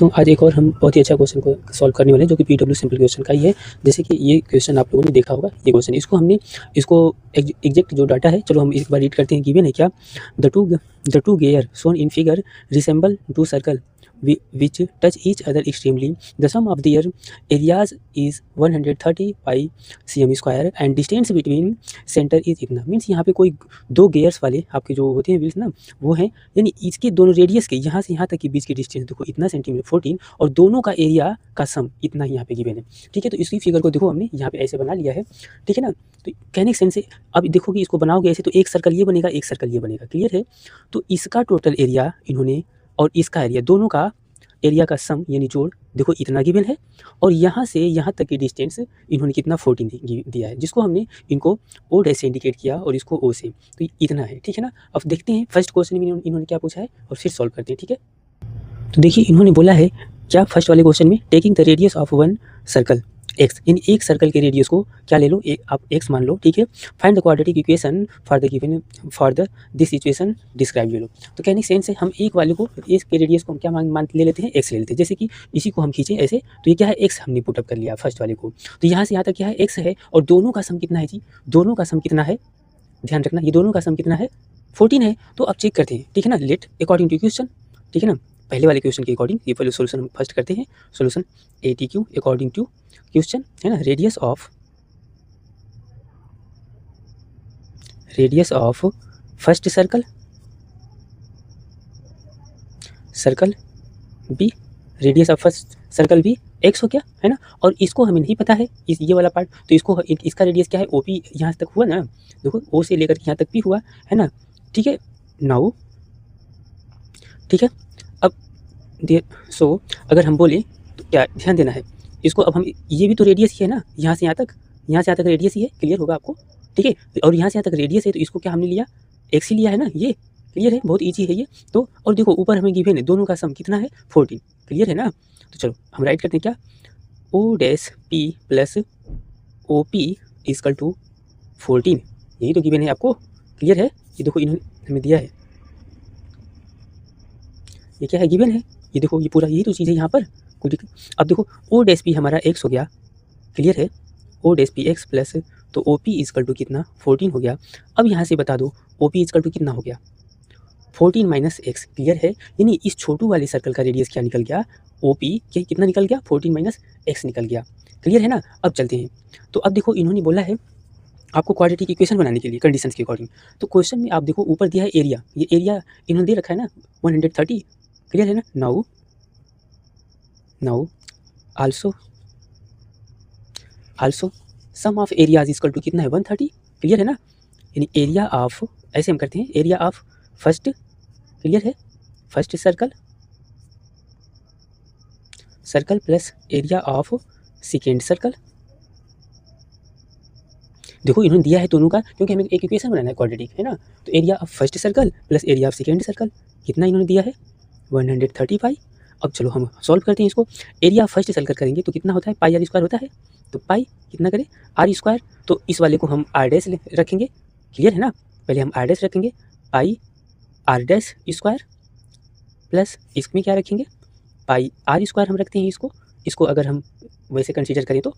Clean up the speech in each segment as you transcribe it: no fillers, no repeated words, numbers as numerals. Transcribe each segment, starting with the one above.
दोस्तों आज एक और हम बहुत ही अच्छा क्वेश्चन को सॉल्व करने वाले हैं जो कि पीडब्ल्यू सिंपल क्वेश्चन का ही है। जैसे कि ये क्वेश्चन आप लोगों ने देखा होगा, ये क्वेश्चन इसको एग्जैक्ट जो डाटा है, चलो हम एक बार रीड करते हैं। गिवन है क्या, the two gear shown in figure resemble to circle which touch each other extremely. The sum of their areas is 130 pi cm square and distance between center is इतना। Means यहाँ पे कोई दो gears वाले आपके जो होते हैं व्हील्स ना, वो हैं, यानी इसके दोनों रेडियस के यहाँ से यहाँ तक के बीच की डिस्टेंस देखो इतना सेंटीमीटर 14, और दोनों का एरिया का सम इतना यहाँ पे गिवन है। ठीक है, तो इसी फिगर को देखो हमने यहाँ पे ऐसे बना लिया है। ठीक है ना, तो कहने के सेंस से अब देखो कि इसको बनाओगे ऐसे तो एक सर्कल ये बनेगा, एक सर्कल ये बनेगा। क्लियर है, तो इसका टोटल एरिया इन्होंने और इसका एरिया, दोनों का एरिया का सम यानी जोड़ देखो इतना गिवन है, और यहाँ से यहाँ तक की डिस्टेंस इन्होंने कितना 14 दिया है, जिसको हमने इनको ओ डैश से इंडिकेट किया और इसको ओ से, तो इतना है। ठीक है ना, अब देखते हैं फर्स्ट क्वेश्चन में इन्होंने क्या पूछा है और फिर सॉल्व करते हैं। ठीक है, तो देखिए इन्होंने बोला है क्या, फर्स्ट वाले क्वेश्चन में taking the radius of one circle x, यानी एक सर्कल के रेडियस को क्या ले लो, एक आप एक्स मान लो। ठीक है, find the quadratic equation for the given for the this situation describe ले लो। तो कहने सेंस है हम एक वाले को, एक के रेडियस को हम क्या मान ले लेते हैं, एक्स ले लेते हैं। जैसे कि इसी को हम खींचे ऐसे, तो ये क्या है, एक्स हमने पुटअप कर लिया फर्स्ट वाले को, तो यहाँ से यहाँ तक क्या है, एक्स है, और दोनों का सम कितना है जी, दोनों का सम कितना है, ध्यान रखना ये दोनों का सम कितना है, 14 है। तो अब चेक करते हैं। ठीक है ना, लेट अकॉर्डिंग टू क्वेश्चन। ठीक है ना, पहले वाले क्वेश्चन के अकॉर्डिंग ये पहले सोल्यूशन हम फर्स्ट करते हैं। Solution ATQ according to question है ना, radius of first circle be, radius of first circle be x हो गया है ना, और इसको हमें नहीं पता है ये वाला पार्ट, तो इसका रेडियस क्या है, OP यहाँ तक हुआ ना, देखो O से लेकर यहाँ तक भी हुआ है ना। ठीक है, नाउ ठीक है, अब सो अगर हम बोले तो क्या ध्यान देना है इसको, अब हम ये भी तो रेडियस ही है ना, यहाँ से यहाँ तक रेडियस ही है। क्लियर होगा आपको। ठीक है, और यहाँ से यहाँ तक रेडियस है, तो इसको क्या हमने लिया, एक्स ही लिया है ना, ये क्लियर है, बहुत ईजी है ये तो। और देखो ऊपर हमें गिवन है दोनों का सम कितना है, 14। क्लियर है ना, तो चलो हम राइट करते हैं क्या, O dash P plus OP equal to 14, यही तो गिवन है आपको। क्लियर है, ये देखो इन्होंने हमें दिया है, ये क्या है, गिवन है, ये देखो ये पूरा यही तो चीज़ है यहाँ पर। अब देखो O डैश P हमारा x हो गया। क्लियर है, O dash P x plus, तो OP इक्वल टू कितना, 14 हो गया। अब यहाँ से बता दो OP इक्वल टू कितना हो गया, 14 माइनस एक्स। क्लियर है, यानी इस छोटू वाले सर्कल का रेडियस क्या निकल गया, OP क्या कितना निकल गया, 14 माइनस एक्स निकल गया। क्लियर है ना, अब चलते हैं। तो अब देखो इन्होंने बोला है आपको क्वाड्रेटिक इक्वेशन बनाने के लिए कंडीशंस के अकॉर्डिंग। तो क्वेश्चन में आप देखो ऊपर दिया है एरिया, ये एरिया इन्होंने दे रखा है ना 130। क्लियर है ना, now also sum of areas equal to कितना है, 130। क्लियर है ना, यानी एरिया ऑफ, ऐसे हम करते हैं, एरिया ऑफ फर्स्ट, क्लियर है, first circle plus area of second circle. देखो इन्होंने दिया है दोनों का, क्योंकि हमें एक इक्वेशन बनाना है क्वाड्रेटिक है ना, तो area of first circle plus area of second circle कितना इन्होंने दिया है, 135। अब चलो हम सॉल्व करते हैं इसको। एरिया ऑफ फर्स्ट सर्कल करेंगे तो कितना होता है, पाई आर स्क्वायर होता है, तो पाई कितना करें, आर स्क्वायर, तो इस वाले को हम आर डैश रखेंगे। क्लियर है ना, पहले हम आर डैश रखेंगे, पाई आर डैश स्क्वायर प्लस इसमें क्या रखेंगे, पाई आर स्क्वायर हम रखते हैं इसको अगर हम वैसे कंसीडर करें तो।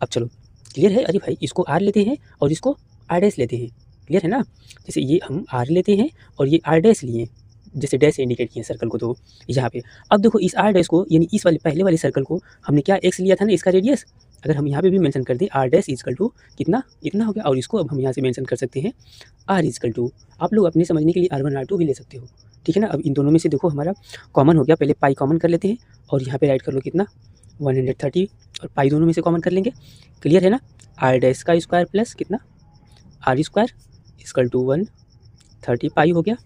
अब चलो क्लियर है, अरे भाई इसको आर लेते हैं और इसको आर डैश लेते हैं। क्लियर है ना, जैसे ये हम आर लेते हैं और ये आर डैश लिए, जैसे डैश से इंडिकेट किए सर्कल को, तो यहाँ पे अब देखो इस आर डैश को, यानी इस वाले पहले वाले सर्कल को हमने क्या एक्स लिया था ना, इसका रेडियस अगर हम यहाँ पे भी मेंशन कर दें आर डैश इक्वल टू कितना, इतना हो गया, और इसको अब हम यहाँ से मेंशन कर सकते हैं आर इक्वल टू, आप लोग अपने समझने के लिए R1 R2 भी ले सकते हो। ठीक है ना, अब इन दोनों में से देखो हमारा कॉमन हो गया, पहले पाई कॉमन कर लेते हैं और यहाँ पे राइट कर लो कितना, 130, और पाई दोनों में से कॉमन कर लेंगे। क्लियर है ना, आर डैश का स्क्वायर प्लस कितना, आर स्क्वायर इक्वल टू 130 पाई हो गया।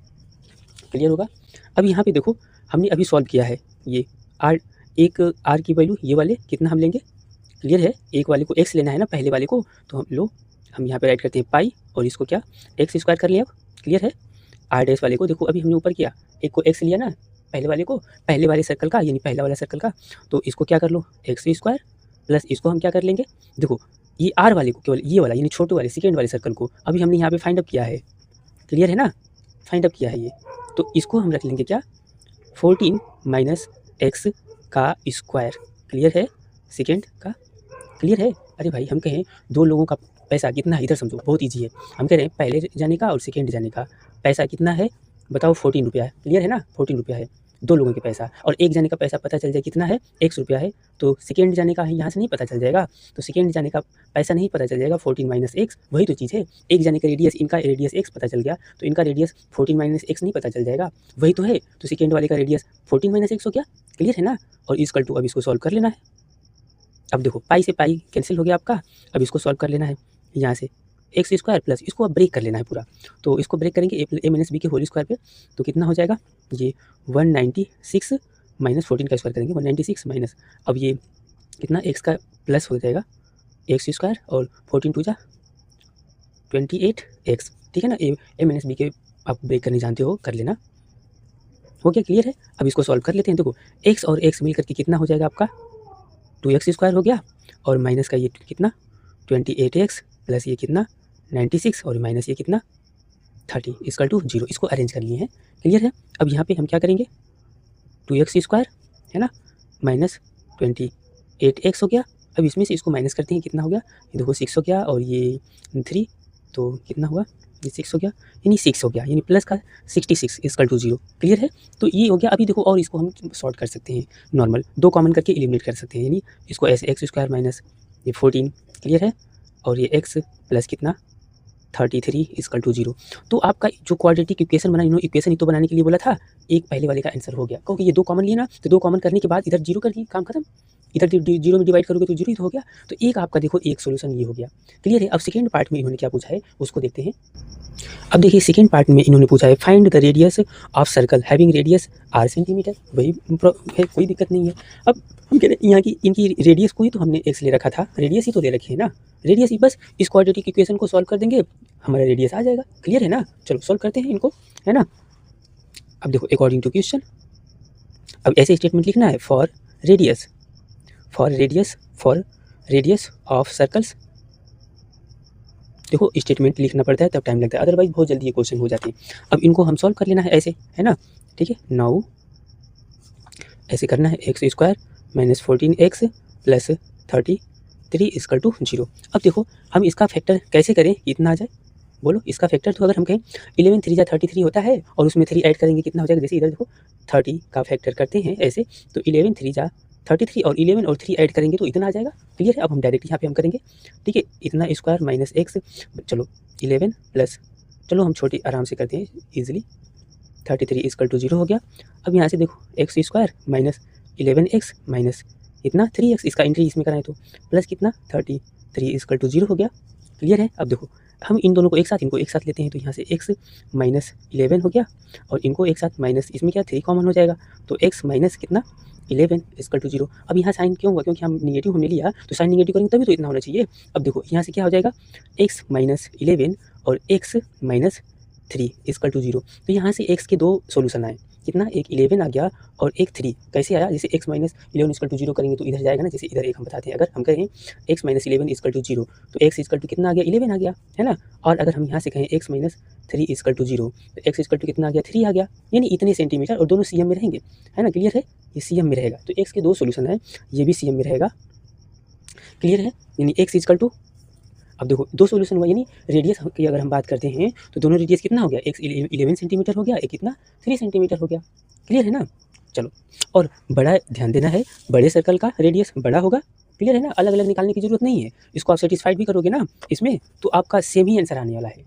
क्लियर होगा। अब यहाँ पे देखो हमने अभी सॉल्व किया है, ये आर, एक आर की वैल्यू ये वाले कितना हम लेंगे। क्लियर है, एक वाले को एक्स लेना है ना पहले वाले को, तो हम यहाँ पे राइट करते हैं पाई और इसको क्या एक्स स्क्वायर कर लिया। क्लियर है, आर डैश वाले को देखो अभी हमने ऊपर किया, एक को एक्स लिया ना पहले वाले को, पहले वाले सर्कल का, यानी पहला वाला सर्कल का, तो इसको क्या कर लो एक्स स्क्वायर प्लस इसको हम क्या कर लेंगे, देखो ये आर वाले को केवल ये वाला यानी छोटे वाले सेकेंड वाले सर्कल को अभी हमने यहाँ पे फाइंड अप किया है। क्लियर है ना, फाइंड अप किया है ये, तो इसको हम रख लेंगे क्या, 14 माइनस एक्स का स्क्वायर, क्लियर है, सेकेंड का, क्लियर है। अरे भाई हम कहें दो लोगों का पैसा कितना है, इधर समझो बहुत ईजी है। हम कह रहे हैं पहले जाने का और सेकेंड जाने का पैसा कितना है बताओ, 14 रुपया है, क्लियर है ना, 14 रुपया है दो लोगों के पैसा, और एक जाने का पैसा पता चल जाए कितना है, 100 रुपया है, तो सेकेंड जाने का यहाँ से नहीं पता चल जाएगा, तो सेकेंड जाने का पैसा नहीं पता चल जाएगा, 14 माइनस एक्स, वही तो चीज़ है। एक जाने का रेडियस, इनका रेडियस एक्स पता चल गया, तो इनका रेडियस 14 माइनस एक्स नहीं पता चल जाएगा, वही तो है। तो सेकेंड वाले का रेडियस 14 माइनस एक्स हो गया, क्लियर है ना। और इक्वल टू अब इसको सॉल्व कर लेना है। अब देखो पाई से पाई कैंसिल हो गया आपका, अब इसको सॉल्व कर लेना है यहाँ से, एक्स स्क्वायर प्लस इसको अब ब्रेक कर लेना है पूरा, तो इसको ब्रेक करेंगे ए माइनस बी के होल स्क्वायर पे, तो कितना हो जाएगा ये 196 माइनस 14 का स्क्वायर करेंगे 196 माइनस, अब ये कितना एक्स का प्लस हो जाएगा एक्स स्क्वायर और 14 टू जा 28 एक्स, ठीक है ना। ए माइनस बी के आप ब्रेक करने जानते हो, कर लेना, हो गया, क्लियर है। अब इसको सॉल्व कर लेते हैं। देखो एक्स और एक्स मिल करके कितना हो जाएगा आपका 2x स्क्वायर हो गया, और माइनस का ये कितना 28x प्लस ये कितना 96 और माइनस ये कितना 30 इक्वल टू 0, इसको अरेंज कर लिए हैं, क्लियर है। अब यहाँ पे हम क्या करेंगे 2x स्क्वायर है ना माइनस 28x हो गया, अब इसमें से इसको माइनस करते हैं, कितना हो गया, ये देखो 6 हो गया और ये 3, तो कितना हुआ ये 6 हो गया, यानी 6 हो गया, यानी प्लस का 66 इक्वल टू 0, क्लियर है। तो ये हो गया। अभी देखो और इसको हम सॉर्ट कर सकते हैं, नॉर्मल दो कॉमन करके एलिमिनेट कर सकते हैं, यानी इसको ऐसे एक्स स्क्वायर माइनस ये 14, क्लियर है, और ये एक्स प्लस कितना 33 इक्वल टू 0। तो आपका जो क्वाड्रेटिक इक्वेशन बना, इन्होंने इक्वेशन ही तो बनाने के लिए बोला था, एक पहले वाले का आंसर हो गया, क्योंकि ये दो कॉमन लिए ना, तो दो कॉमन करने के बाद इधर 0 कर दिए, काम खत्म, इधर 0 में डिवाइड करोगे तो 0 ही तो हो गया। तो एक आपका देखो एक सोल्यूशन ये हो गया, क्लियर है। अब सेकेंड पार्ट में इन्होंने क्या पूछा है उसको देखते हैं। अब देखिए सेकेंड पार्ट में इन्होंने पूछा है find the radius of circle having radius r centimetre, वही है, कोई दिक्कत नहीं है। अब हम कह रहे हैं यहाँ की इनकी रेडियस को ही तो हमने x ले रखा था, रेडियस ही तो ले रखी है ना, रेडियस ही, बस इस क्वाड्रेटिक इक्वेशन को सॉल्व कर देंगे, हमारा रेडियस आ जाएगा, क्लियर है ना। चलो सॉल्व करते हैं इनको, है ना। अब देखो अकॉर्डिंग टू क्वेश्चन, अब ऐसे स्टेटमेंट लिखना है फॉर रेडियस ऑफ सर्कल्स, देखो स्टेटमेंट लिखना पड़ता है तब टाइम लगता है, अदरवाइज बहुत जल्दी ये क्वेश्चन हो जाते हैं। अब इनको हम सॉल्व कर लेना है ऐसे, है ना, ठीक है। नाउ ऐसे करना है x square minus 14x plus 33 equal to 0। अब देखो हम इसका फैक्टर कैसे करें, कितना आ जाए बोलो, इसका फैक्टर तो अगर हम कहें 11 3 जा 33 होता है, और उसमें 3 ऐड करेंगे कितना हो जाएगा, जैसे इधर देखो 30 का फैक्टर करते हैं ऐसे, तो 11 3 जा 33 और 11 और 3 ऐड करेंगे तो इतना आ जाएगा, क्लियर है। अब हम डायरेक्ट यहाँ पे हम करेंगे, ठीक है, इतना स्क्वायर माइनस एक्स, चलो 11 प्लस, चलो हम छोटी आराम से करते हैं ईजिली, 33 इक्वल टू 0 हो गया। अब यहाँ से देखो x square minus 11x minus इतना 3x, इसका एंट्री इसमें कराएं तो प्लस कितना 33 इक्वल टू 0 हो गया, क्लियर है। अब देखो हम इन दोनों को एक साथ, इनको एक साथ लेते हैं, तो यहाँ से x माइनस 11 हो गया, और इनको एक साथ माइनस, इसमें क्या 3 कॉमन हो जाएगा, तो x माइनस कितना 11 इक्वल टू 0। अब यहाँ साइन क्यों हुआ, क्योंकि हम निगेटिव हमने लिया, तो साइन निगेटिव करेंगे तभी तो इतना होना चाहिए। अब देखो यहाँ से क्या हो जाएगा x माइनस 11 और x माइनस 3 इक्वल टू 0, तो यहाँ से x के दो सोल्यूशन आए, कितना, एक 11 आ गया और एक 3, कैसे आया, जैसे x माइनस 11 इक्वल टू 0 करेंगे तो इधर जाएगा ना, जैसे इधर एक हम बताते हैं, अगर हम कहें x माइनस 11 इक्वल टू 0, तो x इक्वल टू कितना आ गया 11 आ गया, है ना। और अगर हम यहाँ से कहें x माइनस 3 इक्वल टू 0, तो x इक्वल टू कितना आ गया 3 आ गया, यानी इतने सेंटीमीटर, और दोनों CM में रहेंगे, है ना, क्लियर है, ये CM में रहेगा, तो x के दो सोल्यूशन है, ये भी CM में रहेगा, क्लियर है, यानी x इक्वल टू, अब देखो दो सोल्यूशन हुआ, यानी रेडियस की अगर हम बात करते हैं तो दोनों रेडियस कितना हो गया, एक 11 सेंटीमीटर हो गया, एक कितना 3 सेंटीमीटर हो गया, क्लियर है ना। चलो और बड़ा ध्यान देना है, बड़े सर्कल का रेडियस बड़ा होगा, क्लियर है ना, अलग अलग निकालने की जरूरत नहीं है, इसको आप सेटिस्फाइड भी करोगे ना इसमें, तो आपका सेम ही आंसर आने वाला है,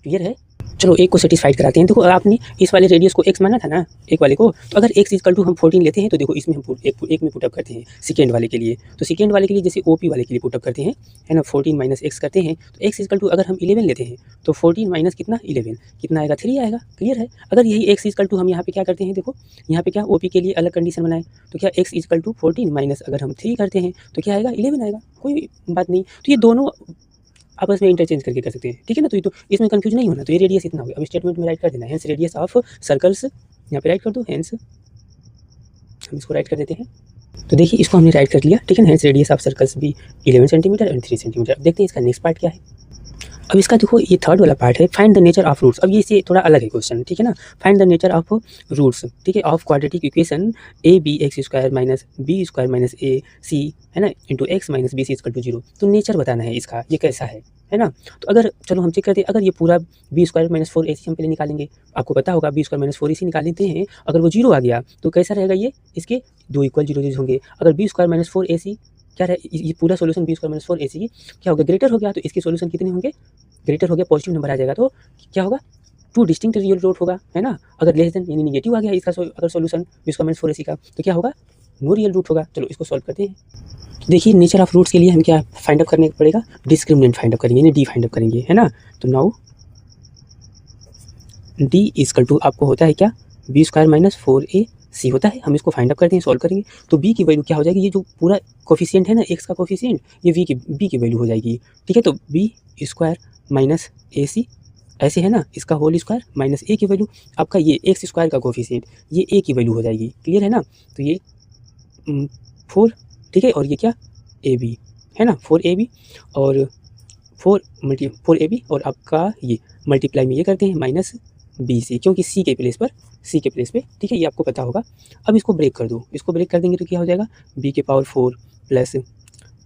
क्लियर है। चलो एक को सेटिस्फाइड कराते हैं। देखो आपने इस वाले रेडियस को x माना था ना, एक वाले को, तो अगर x इक्वल टू हम 14 लेते हैं, तो देखो इसमें हम एक में पुटअप करते हैं सेकेंड वाले के लिए, तो सेकेंड वाले के लिए जैसे OP वाले के लिए पुटअप करते हैं, है ना, 14 माइनस x करते हैं, तो x इक्वल टू अगर हम 11 लेते हैं तो 14 माइनस कितना 11 कितना आएगा 3 आएगा, क्लियर है। अगर यही x इक्वल टू हम यहाँ पे क्या करते हैं, देखो यहाँ पे क्या OP के लिए अलग कंडीशन बनाए, तो क्या x इक्वल टू 14 माइनस अगर हम 3 करते हैं तो क्या आएगा 11 आएगा, कोई बात नहीं, तो ये दोनों आपस में इंटरचेंज करके कर सकते हैं, ठीक है ना। तो ये तो इसमें कंफ्यूज नहीं होना, तो ये रेडियस इतना हो गया। अब स्टेटमेंट में राइट कर देना, हेंस रेडियस ऑफ सर्कल्स, यहाँ पे राइट कर दो, हेंस हम इसको राइट कर देते हैं, तो देखिए इसको हमने राइट कर लिया, ठीक है ना, हेंस रेडियस ऑफ सर्कल्स भी 11 सेंटीमीटर एंड 3 सेंटीमीटर। अब देखते हैं इसका नेक्स्ट पार्ट क्या है। अब इसका देखो ये थर्ड वाला पार्ट है, find the nature of roots. अब ये इससे थोड़ा अलग है क्वेश्चन, ठीक है ना। Find the nature of roots, ठीक है, of quadratic equation a b x square minus b square minus a c, है ना, into x minus b c equal to 0। तो नेचर बताना है इसका, ये कैसा है ना। तो अगर चलो हम चेक करते हैं, अगर ये पूरा बी स्क्वायर माइनस 4ac हम पहले निकालेंगे, आपको पता होगा बी स्क्वायर माइनस 4ac निकाल लेते हैं, अगर वो 0 आ गया तो कैसा रहेगा ये, इसके दो इक्वल 0 होंगे। अगर बी स्क्वायर माइनस 4ac क्या रहे, ये पूरा solution B square minus 4ac क्या होगा, ग्रेटर हो गया, तो इसके सोल्यूशन कितने होंगे, ग्रेटर हो गया, पॉजिटिव नंबर आ जाएगा, तो क्या होगा, टू डिस्टिंक्ट रियल रूट होगा, है ना। अगर लेस देन यानी निगेटिव आ गया इसका अगर solution B square minus 4ac का, तो क्या होगा, नो रियल रूट होगा। चलो इसको सॉल्व करते हैं। देखिए नेचर ऑफ रूट्स के लिए हम क्या फाइंड अप करने पड़ेगा, डिस्क्रिमिनेंट फाइंड अप करेंगे, यानी डी फाइंड अप करेंगे, है ना। तो नाउ डी इक्वल टू आपको होता है क्या, बी स्क्वायर माइनस 4ac होता है। हम इसको फाइंड अप करते हैं, सॉल्व करेंगे, तो बी की वैल्यू क्या हो जाएगी, ये जो पूरा कोफिशिएंट है ना एक्स का कोफिशिएंट, ये बी की वैल्यू हो जाएगी, ठीक है। तो बी स्क्वायर माइनस ac ऐसे है ना, इसका होल स्क्वायर माइनस ए की वैल्यू, आपका ये एक्स स्क्वायर का कोफिशिएंट, ये ए की वैल्यू हो जाएगी, क्लियर है ना। तो ये 4, ठीक है, और ये क्या ए बी, है ना, 4ab और 4ab और आपका ये मल्टीप्लाई में ये करते हैं माइनस बी सी, क्योंकि सी के प्लेस पे, ठीक है, ये आपको पता होगा। अब इसको ब्रेक कर दो, इसको ब्रेक कर देंगे तो क्या हो जाएगा, बी के पावर 4 प्लस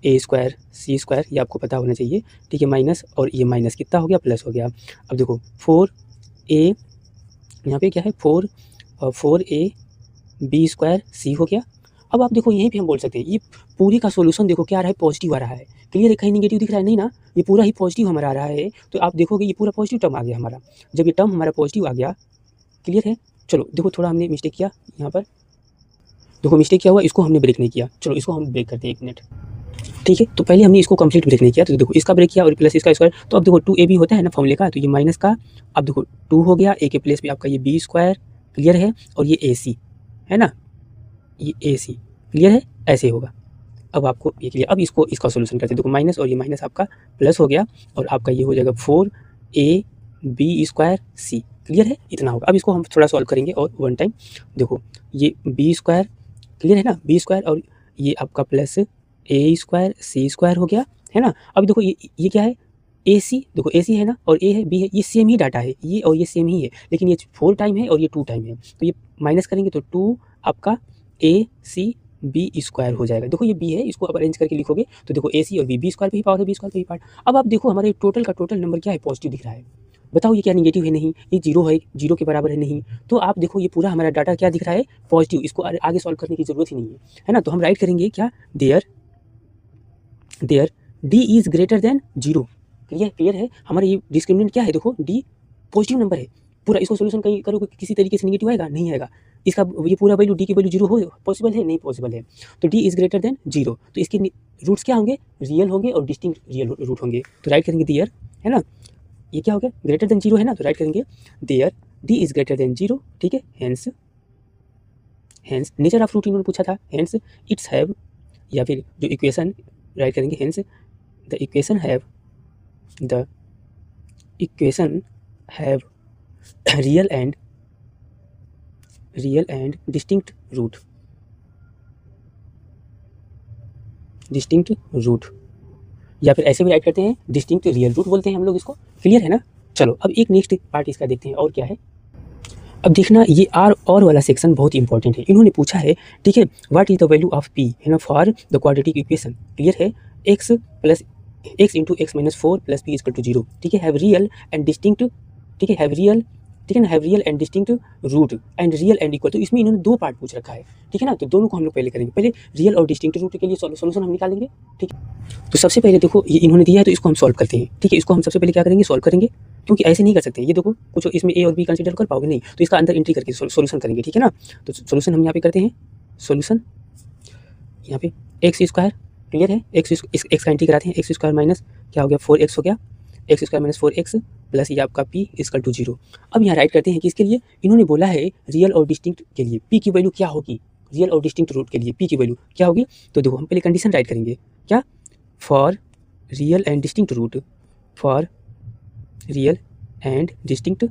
ए स्क्वायर सी स्क्वायर, ये आपको पता होना चाहिए, ठीक है, माइनस और ये माइनस कितना हो गया, प्लस हो गया। अब देखो 4a यहाँ पे क्या है 4a बी स्क्वायर सी हो गया। अब आप देखो यहीं पे हम बोल सकते हैं, ये पूरी का सॉल्यूशन देखो क्या आ रहा है, पॉजिटिव आ रहा है, क्लियर है, कहीं नेगेटिव दिख रहा है नहीं ना, ये पूरा ही पॉजिटिव हमारा आ रहा है। तो आप देखोगे ये पूरा पॉजिटिव टर्म आ गया हमारा, जब ये टर्म हमारा पॉजिटिव आ गया, क्लियर है। चलो देखो थोड़ा हमने मिस्टेक किया यहाँ पर, देखो मिस्टेक क्या हुआ, इसको हमने ब्रेक नहीं किया, चलो इसको हम ब्रेक करते हैं 1 मिनट, ठीक है। तो पहले हमने इसको कंप्लीट ब्रेक नहीं किया, तो देखो इसका ब्रेक किया और प्लस इसका स्क्वायर, तो अब देखो 2ab होता है ना फॉर्मूले का, तो ये माइनस का, अब देखो 2 हो गया, ए के प्लेस पे आपका ये बी स्क्वायर, क्लियर है, और ये ac है ना, ये ac क्लियर है, ऐसे होगा। अब आपको ये क्लियर, अब इसका सोल्यूशन करते हैं, देखो माइनस और ये माइनस आपका प्लस हो गया, और आपका ये हो जाएगा 4ab स्क्वायर सी, क्लियर है, इतना होगा। अब इसको हम थोड़ा सॉल्व करेंगे और 1 टाइम, देखो ये बी स्क्वायर, क्लियर है ना, बी स्क्वायर और ये आपका प्लस ए स्क्वायर सी स्क्वायर हो गया, है ना। अब देखो ये क्या है, ए सी, देखो ए सी है ना, और ए है बी है, ये सेम ही डाटा है, ये और ये सेम ही है, लेकिन ये 4 टाइम है और ये 2 टाइम है, तो ये माइनस करेंगे तो 2 आपका ए सी बी स्क्वायर हो जाएगा। देखो ये बी है, इसको अब अरेंज करके लिखोगे तो देखो ए सी और बी स्क्वायर पे ही पावर है, बी स्क्वायर पे ही पार्ट। अब आप देखो हमारे टोटल का टोटल नंबर क्या है, पॉजिटिव दिख रहा है, बताओ ये क्या निगेटिव है, नहीं, ये 0 है, 0 के बराबर है, नहीं। तो आप देखो ये पूरा हमारा डाटा क्या दिख रहा है, पॉजिटिव, इसको आगे सॉल्व करने की जरूरत ही नहीं है ना। तो हम राइट करेंगे क्या, there D is greater than 0, clear है, हमारा ये डिस्क्रिमिनेंट क्या है, देखो डी पॉजिटिव नंबर है पूरा, इसको सोल्यूशन कहीं करोगे किसी तरीके से निगेटिव आएगा, नहीं आएगा, इसका ये पूरा वैल्यू डी की वैल्यू 0 हो पॉसिबल है, नहीं पॉसिबल है। तो डी इज ग्रेटर देन 0, तो इसके रूट्स क्या होंगे, रियल होंगे और डिस्टिंक्ट रियल रूट होंगे। तो राइट करेंगे देयर, है ना, ये क्या हो गया, ग्रेटर देन 0 है ना, तो राइट करेंगे there D is greater than 0, ठीक है, हेंस नेचर ऑफ रूट इन्होंने पूछा था, हेंस इट्स हैव, या फिर जो इक्वेशन राइट करेंगे, hence the equation have real and distinct root, या फिर ऐसे भी राइट करते हैं डिस्टिंक्ट रियल रूट बोलते हैं हम लोग इसको, क्लियर है ना। चलो अब एक नेक्स्ट पार्ट इसका देखते हैं और क्या है। अब देखना ये आर और वाला सेक्शन बहुत इंपॉर्टेंट है, इन्होंने पूछा है, ठीक है, what is the value of p, है ना, for the quadratic equation, clear है, x into x minus 4 plus p equal to 0, ठीक है, हैव रियल एंड डिस्टिंक्ट, ठीक है, have real and distinct root and real and equal, तो इसमें इन्होंने 2 पार्ट पूछ रखा है, ठीक है ना। तो दोनों को हम लोग पहले करेंगे, पहले रियल और डिस्टिंक्ट रूट के लिए सोल्यूशन हम निकालेंगे, ठीक है। तो सबसे पहले देखो ये इन्होंने दिया है, तो इसको हम सॉल्व करते हैं, ठीक है, इसको हम सबसे पहले क्या करेंगे, सॉल्व करेंगे, क्योंकि ऐसे नहीं कर सकते, ये देखो कुछ इसमें ए और बी कंसीडर कर पाओगे नहीं, तो इसका अंदर एंट्री करके सोल्यूशन करेंगे, ठीक है ना। तो सोल्यूशन हम यहाँ पे करते हैं, सोल्यूशन यहाँ पे एक्स स्क्वायर, क्लियर है, एक्स का एंट्री कराते हैं, एक्स स्क्वायर माइनस क्या हो गया 4x हो गया, x square minus 4x plus ये आपका p इक्वल टू 0। अब यहाँ राइट करते हैं कि इसके लिए इन्होंने बोला है रियल और डिस्टिंक्ट के लिए p की वैल्यू क्या होगी, रियल और डिस्टिंक्ट रूट के लिए p की वैल्यू क्या होगी। तो देखो हम पहले कंडीशन राइट करेंगे, क्या, for real and distinct root, for real and distinct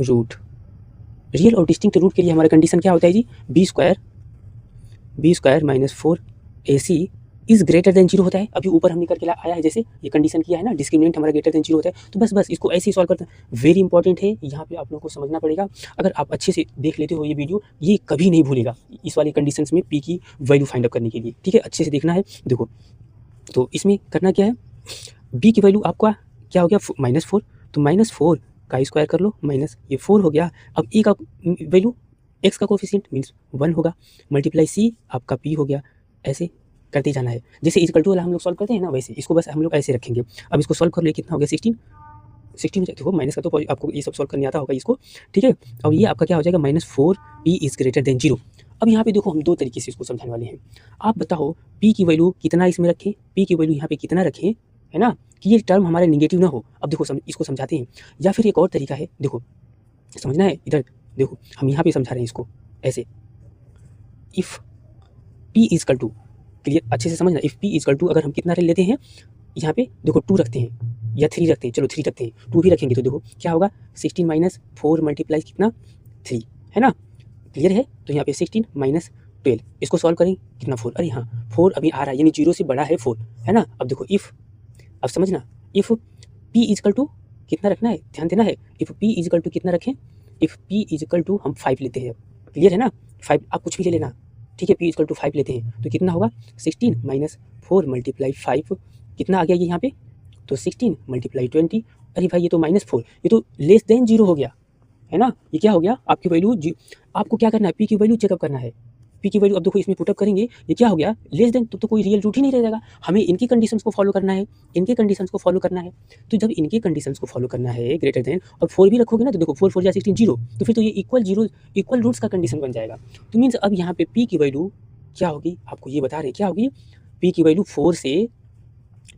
root, real और डिस्टिंक्ट रूट के लिए हमारा कंडीशन क्या होता है जी, b square minus 4ac is greater than zero होता है, अभी ऊपर हमने करके आया है, जैसे ये कंडीशन किया है ना, डिस्क्रिमिनेंट हमारा ग्रेटर देन जीरो होता है, तो बस इसको ऐसे ही सॉल्व करते हैं। वेरी इंपॉर्टेंट है, यहाँ पे आप लोगों को समझना पड़ेगा। अगर आप अच्छे से देख लेते हो ये वीडियो, ये कभी नहीं भूलेगा इस वाली कंडीशंस में पी की वैल्यू फाइंड आउट करने के लिए, ठीक है, अच्छे से देखना है। देखो तो इसमें करना क्या है, बी की वैल्यू आपका क्या हो गया -4, तो -4 का स्क्वायर कर लो, माइनस ये 4 हो गया। अब ए का वैल्यू एक्स का कोफिशिएंट मीन्स 1 होगा, मल्टीप्लाई सी आपका पी हो गया, ऐसे करते जाना है। जैसे इक्वल टू वाला हम लोग सॉल्व करते हैं ना, वैसे इसको बस हम लोग ऐसे रखेंगे। अब इसको सॉल्व कर लिए, कितना हो गया 16 देखो, माइनस का तो आपको ये सब सॉल्व करने आता होगा इसको, ठीक है। और ये आपका क्या हो जाएगा -4 P is greater than zero. अब यहाँ पे देखो हम दो तरीके से इसको समझाने वाले हैं। आप बताओ पी की वैल्यू कितना इसमें रखें, पी की वैल्यू यहाँ पे कितना रखें, है ना, कि ये टर्म हमारे निगेटिव ना हो। अब देखो इसको समझाते हैं, या फिर एक और तरीका है, देखो समझना है, इधर देखो हम यहाँ पे समझा रहे हैं इसको ऐसे, if P equal to, clear अच्छे से समझना, इफ़ पी इजकल टू अगर हम कितना लेते हैं, यहाँ पे देखो 2 रखते हैं या 3 रखते हैं, चलो 3 रखते हैं, 2 भी रखेंगे तो देखो क्या होगा 16 - 4 मल्टीप्लाई कितना 3, है ना, क्लियर है। तो यहाँ पे 16 - 12 इसको सॉल्व करें, कितना 4, अरे हाँ 4 अभी आ रहा है, यानी 0 से बड़ा है 4, है ना। अब देखो इफ़, अब समझना, इफ़ पी इजकल टू कितना रखना है, ध्यान देना है, इफ़ पी इजकल टू कितना रखें, इफ़ पी इजकल टू हम 5 लेते हैं, क्लियर है ना, 5 आप कुछ भी ले लेना, ठीक है, पी इजकल टू 5 लेते हैं तो कितना होगा 16 - 4 मल्टीप्लाई 5, कितना आ गया ये यहाँ पे, तो 16 मल्टीप्लाई 20, अरे भाई ये तो -4, ये तो लेस देन जीरो हो गया, है ना, ये क्या हो गया आपकी वैल्यू, आपको क्या करना है, पी की वैल्यू चेकअप करना है, पी की वैल्यू अब देखो इसमें पुटअप करेंगे, ये क्या हो गया लेस देन, तो कोई रियल रूट ही नहीं रहेगा, हमें इनकी कंडीशंस को फॉलो करना है, इनके कंडीशंस को फॉलो करना है। तो जब इनके कंडीशंस को फॉलो करना है ग्रेटर देन, और 4 भी रखोगे ना, तो देखो 4 4 जा 16 जीरो, तो फिर तो ये इक्वल रूट्स का कंडीशन बन जाएगा। तो मीन्स अब यहाँ पे पी की वैल्यू क्या होगी, आपको ये बता रहे हैं क्या होगी, पी की वैल्यू 4 से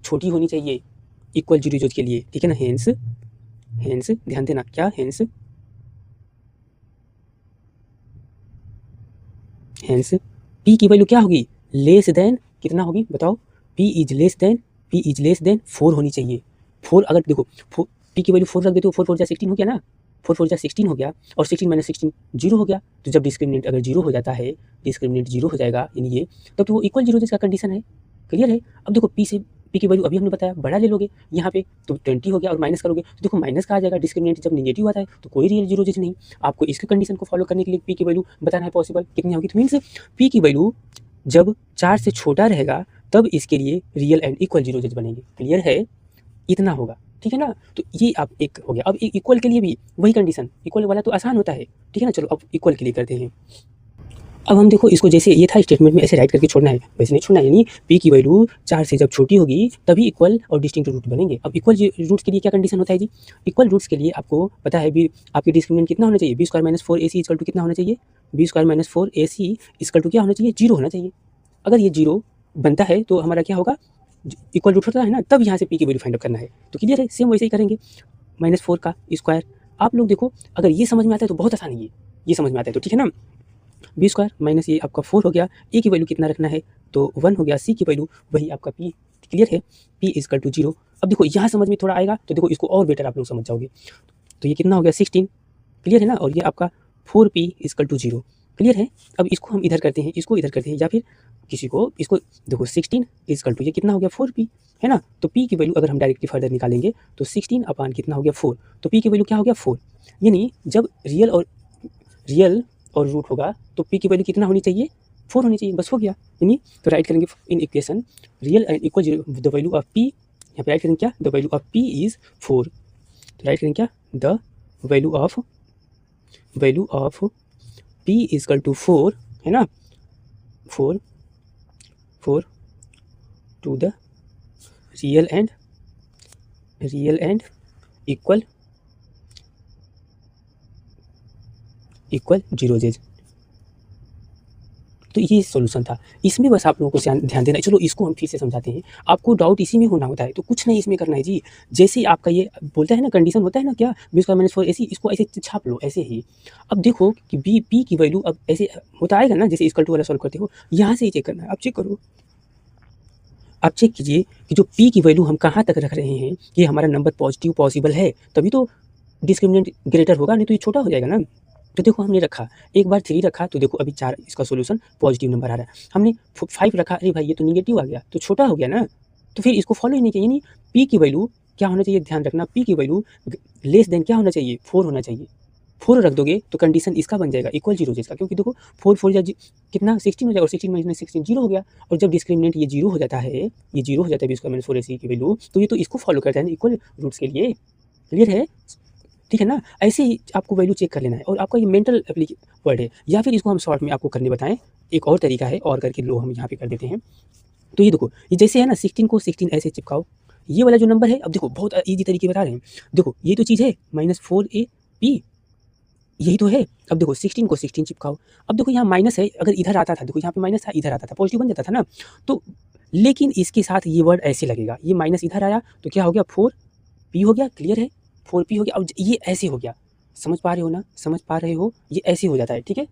छोटी होनी चाहिए इक्वल जीरो के लिए, ठीक है ना, हेंस ध्यान देना, क्या हेंस पी की वैल्यू क्या होगी, लेस देन कितना होगी बताओ, पी इज लेस देन 4 होनी चाहिए। 4 अगर देखो पी की वैल्यू 4 रख देते हो, 4 4 जा 16 हो गया ना, 4 4 जा 16 हो गया, और 16 - 16 जीरो हो गया। तो जब डिस्क्रिमिनेंट अगर जीरो हो जाता है, डिस्क्रिमिनेंट जीरो हो जाएगा यानी ये, तब तो वो इक्वल जीरो का कंडीशन है, क्लियर है। अब देखो पी की वैल्यू अभी हमने बताया बड़ा ले लोगे यहाँ पे तो 20 हो गया, और माइनस करोगे तो देखो माइनस का आ जाएगा, डिस्क्रिमिनेंट जब निगेटिव आता है तो कोई रियल जीरो नहीं। आपको इसके कंडीशन को फॉलो करने के लिए पी की वैल्यू बताना है पॉसिबल कितनी होगी, तो मीन्स पी की वैल्यू जब 4 से छोटा रहेगा तब इसके लिए रियल एंड इक्वल जीरो बनेंगे, क्लियर है, इतना होगा, ठीक है ना। तो ये आप एक हो गया। अब इक्वल के लिए भी वही कंडीशन, इक्वल वाला तो आसान होता है, ठीक है ना। चलो अब इक्वल के लिए करते हैं। अब हम देखो इसको, जैसे ये था स्टेटमेंट में ऐसे राइट करके छोड़ना है, वैसे नहीं छोड़ना है, यानी पी की वैल्यू 4 से जब छोटी होगी तभी इक्वल और डिस्टिंक्ट रूट बनेंगे। अब इक्वल रूट्स के लिए क्या कंडीशन होता है जी, इक्वल रूट्स के लिए आपको पता है भी आपकी डिस्क्रिमिनेंट कितना होना चाहिए, b² - 4ac इक्वल टू कितना होना चाहिए, b² - 4ac इक्वल टू क्या होना चाहिए, जीरो होना चाहिए। अगर ये जीरो बनता है तो हमारा क्या होगा, इक्वल रूट होता है ना, तब यहाँ से पी की वैल्यू फाइंड आउट करना है। तो क्लियर है, सेम वैसे ही करेंगे, -4 का स्क्वायर। आप लोग देखो अगर ये समझ में आता है तो बहुत आसान है, ये समझ में आता है तो ठीक है ना। b² माइनस ये आपका 4 हो गया, ए की वैल्यू कितना रखना है तो 1 हो गया, सी की वैल्यू वही आपका पी, क्लियर है, पी इजकल टू 0। अब देखो यहाँ समझ में थोड़ा आएगा तो देखो इसको और बेटर आप लोग समझ जाओगे। तो ये कितना हो गया 16, क्लियर है ना, और ये आपका 4p इजकल टू 0, क्लियर है। अब इसको हम इधर करते हैं, इसको इधर करते हैं, या फिर किसी को इसको देखो 16 इजकल टू ये कितना हो गया 4p, है ना। तो p की वैल्यू अगर हम डायरेक्टली फर्दर निकालेंगे तो 16 अपान कितना हो गया 4, तो p की वैल्यू क्या हो गया 4, यानी जब रियल और रूट होगा तो p की वैल्यू कितना होनी चाहिए 4 होनी चाहिए, बस हो गया। यानी तो राइट करेंगे in equation real and equal zero, the value of p, यहाँ पे राइट करेंगे क्या, the value of p is 4, तो राइट करेंगे क्या, the value of p is equal to 4, है ना, 4 to the real and equal zero जेज। तो ये सॉल्यूशन था, इसमें बस आप लोगों को ध्यान देना है। चलो इसको हम फिर से समझाते हैं, आपको डाउट इसी में होना होता है तो कुछ नहीं इसमें करना है जी। जैसे ही आपका ये बोलता है ना कंडीशन होता है ना क्या, b² - 4 ac, इसको ऐसे छाप लो ऐसे ही। अब देखो कि p की वैल्यू अब ऐसे होता आएगा ना, जैसे इक्वल टू वाला सॉल्व करते हो, यहाँ से ही चेक करना है। आप चेक करो, आप चेक कीजिए कि जो p की वैल्यू हम कहाँ तक रख रहे हैं कि हमारा नंबर पॉजिटिव पॉसिबल है, तभी तो डिस्क्रिमिनेंट ग्रेटर होगा, नहीं तो ये छोटा हो जाएगा ना। तो देखो हमने रखा, एक बार 3 रखा तो देखो अभी 4 इसका सॉल्यूशन पॉजिटिव नंबर आ रहा है। हमने 5 रखा, अरे भाई ये तो नेगेटिव आ गया, तो छोटा हो गया ना, तो फिर इसको फॉलो ही नहीं किया। यानी पी की वैल्यू क्या होना चाहिए, ध्यान रखना, पी की वैल्यू लेस देन क्या होना चाहिए, 4 होना चाहिए। 4 रख दोगे तो कंडीशन इसका बन जाएगा इक्वल 0 जिसका, क्योंकि देखो 4 4 या कितना 16 हो जाएगा, और 16 माइनस 16 0 हो गया। और जब डिस्क्रिमिनेंट ये 0 हो जाता है, ये 0 हो जाता है इसका माइनस 4 AC की वैल्यू, तो ये तो इसको फॉलो करता है ना इक्वल रूट्स के लिए। क्लियर है, ठीक है ना। ऐसे ही आपको वैल्यू चेक कर लेना है, और आपका ये मेंटल वर्ड है, या फिर इसको हम शॉर्ट में आपको करने बताएं, एक और तरीका है, और करके लो हम यहाँ पे कर देते हैं। तो ये देखो, ये जैसे है ना 16 को 16 ऐसे चिपकाओ, ये वाला जो नंबर है, अब देखो बहुत ईजी तरीके बता रहे हैं। देखो ये तो चीज़ है -4AP, यही तो है। अब देखो 16 को 16 चिपकाओ, अब देखो यहाँ माइनस है, अगर इधर आता था, देखो यहाँ पे माइनस था, इधर आता था, पॉजिटिव बन जाता था ना। तो लेकिन इसके साथ ये वर्ड ऐसे लगेगा, ये माइनस इधर आया तो क्या हो गया, 4P हो गया। क्लियर है, 4P हो गया। अब ये ऐसे हो गया, समझ पा रहे हो ना, समझ पा रहे हो, ये ऐसे हो जाता है, ठीक है।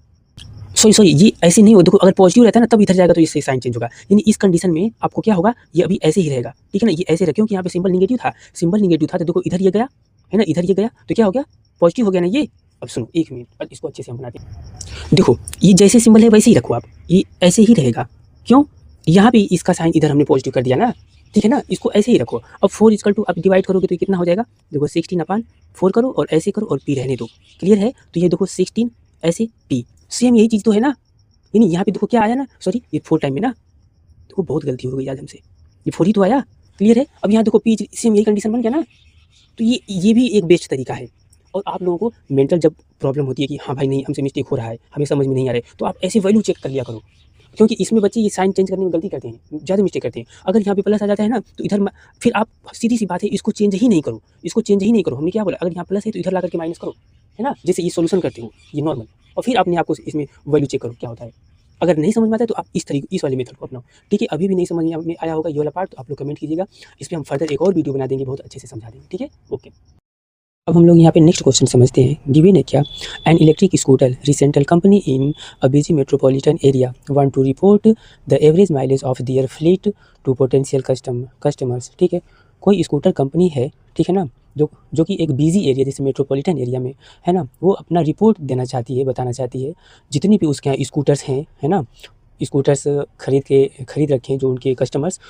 सॉरी ये ऐसे नहीं हो, देखो अगर पॉजिटिव रहता है ना तब इधर जाएगा तो इससे साइन चेंज होगा, यानी इस कंडीशन में आपको क्या होगा, ये अभी ऐसे ही रहेगा, ठीक है ना। ये ऐसे रहे क्योंकि यहाँ पे सिंबल निगेटिव था, सिंबल निगेटिव था, तो देखो इधर ये गया है ना, इधर ये गया तो क्या हो गया, पॉजिटिव हो गया ना ये। अब सुनो 1 मिनट, इसको अच्छे से हम बनाते हैं। देखो ये जैसे सिंबल है वैसे ही रखो आप, ये ऐसे ही रहेगा, क्यों, यहाँ पे इसका साइन इधर हमने पॉजिटिव कर दिया ना, ठीक है ना, इसको ऐसे ही रखो। अब 4 इक्वल टू, अब डिवाइड करोगे तो कितना हो जाएगा, देखो 16/4 करो और ऐसे करो और P रहने दो। क्लियर है, तो ये देखो 16 ऐसे P, सेम यही चीज़ तो है ना। यानी यहाँ पे देखो क्या आया ना, सॉरी ये 4 टाइम में ना, देखो बहुत गलती हो गई आज हमसे, ये 4 ही तो आया। क्लियर है, अब यहाँ देखो P सेम यही कंडीशन बन गया ना। तो ये भी एक बेस्ट तरीका है। और आप लोगों को मेंटल जब प्रॉब्लम होती है कि हाँ भाई नहीं हमसे मिस्टेक हो रहा है, हमें समझ में नहीं आ रहा है, तो आप ऐसे वैल्यू चेक कर लिया करो, क्योंकि इसमें बच्चे ये साइन चेंज करने में गलती करते हैं, ज़्यादा मिस्टेक करते हैं। अगर यहाँ पे प्लस आ जाता है ना तो इधर फिर आप सीधी सी बात है, इसको चेंज ही नहीं करो, इसको चेंज ही नहीं करो। हमने क्या बोला, अगर यहाँ प्लस है तो इधर ला करके माइनस करो, है ना, जैसे ये सोल्यूशन करते हो ये नॉर्मल, और फिर अपने आप को इसमें वैल्यू चेक करो क्या होता है। अगर नहीं समझ में आता है तो आप इस तरीके, इस वाले मेथड को अपनाओ, ठीक है। अभी भी नहीं समझ में आया होगा ये वाला पार्ट, तो आप लोग कमेंट कीजिएगा, इस पर हम फर्दर एक और वीडियो बना देंगे, बहुत अच्छे से समझा देंगे, ठीक है, ओके। अब हम लोग यहाँ पे नेक्स्ट क्वेश्चन समझते हैं। गिवन है क्या, an electric scooter rental company in a busy metropolitan area want to report the average mileage of their fleet to potential customers. ठीक है, कोई स्कूटर कंपनी है, ठीक है ना, जो कि एक बिजी एरिया जैसे मेट्रोपॉलिटन एरिया में है ना, वो अपना रिपोर्ट देना चाहती है, बताना चाहती है जितनी भी उसके यहाँ स्कूटर्स हैं, है ना, स्कूटर्स खरीद रखे हैं जो उनके कस्टमर्स,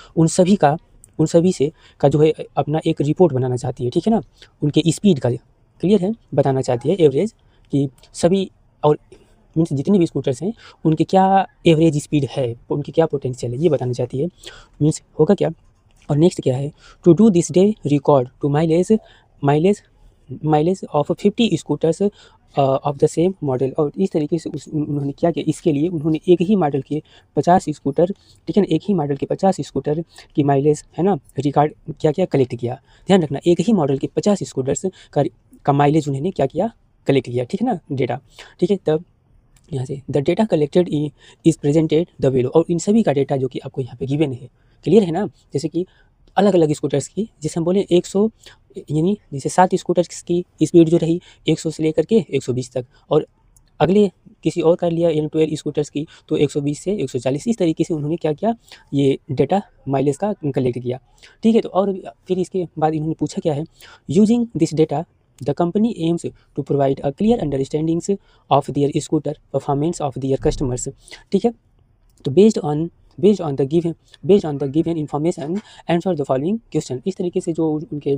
उन सभी से का जो है अपना एक रिपोर्ट बनाना चाहती है, ठीक है ना, उनके स्पीड का। क्लियर है, बताना चाहती है एवरेज कि सभी, और मीन्स जितने भी स्कूटर्स हैं उनके क्या एवरेज स्पीड है, उनकी क्या पोटेंशियल है, ये बताना चाहती है। मीन्स होगा क्या, और नेक्स्ट क्या है, to do this day record to mileage of 50 scooters of the same model. और इस तरीके से उन्होंने क्या किया, इसके लिए उन्होंने एक ही मॉडल के 50 स्कूटर, ठीक है ना, एक ही मॉडल के 50 स्कूटर की माइलेज, है ना, रिकॉर्ड क्या कलेक्ट किया। ध्यान रखना, एक ही मॉडल के 50 स्कूटर्स का माइलेज उन्होंने क्या किया, कलेक्ट किया, ठीक है ना, डेटा। ठीक है, तब यहाँ से the data collected is presented the वेलो, और इन सभी का डेटा जो कि आपको यहाँ पे गिवन है। क्लियर है ना, जैसे कि अलग अलग स्कूटर्स की, जैसे हम बोले 100, यानी जैसे 7 स्कूटर्स की स्पीड जो रही 100 से लेकर के 120 तक, और अगले किसी और का लिया यानी 12 स्कूटर्स की तो 120 से 140, इस तरीके से उन्होंने क्या किया, ये डेटा माइलेज का कलेक्ट किया। ठीक है, तो और फिर इसके बाद इन्होंने पूछा क्या है, using this data the company aims to provide a clear understandings of their scooter performance of their customers. ठीक है, तो based on the given information answer the following question. इस तरीके से जो उनके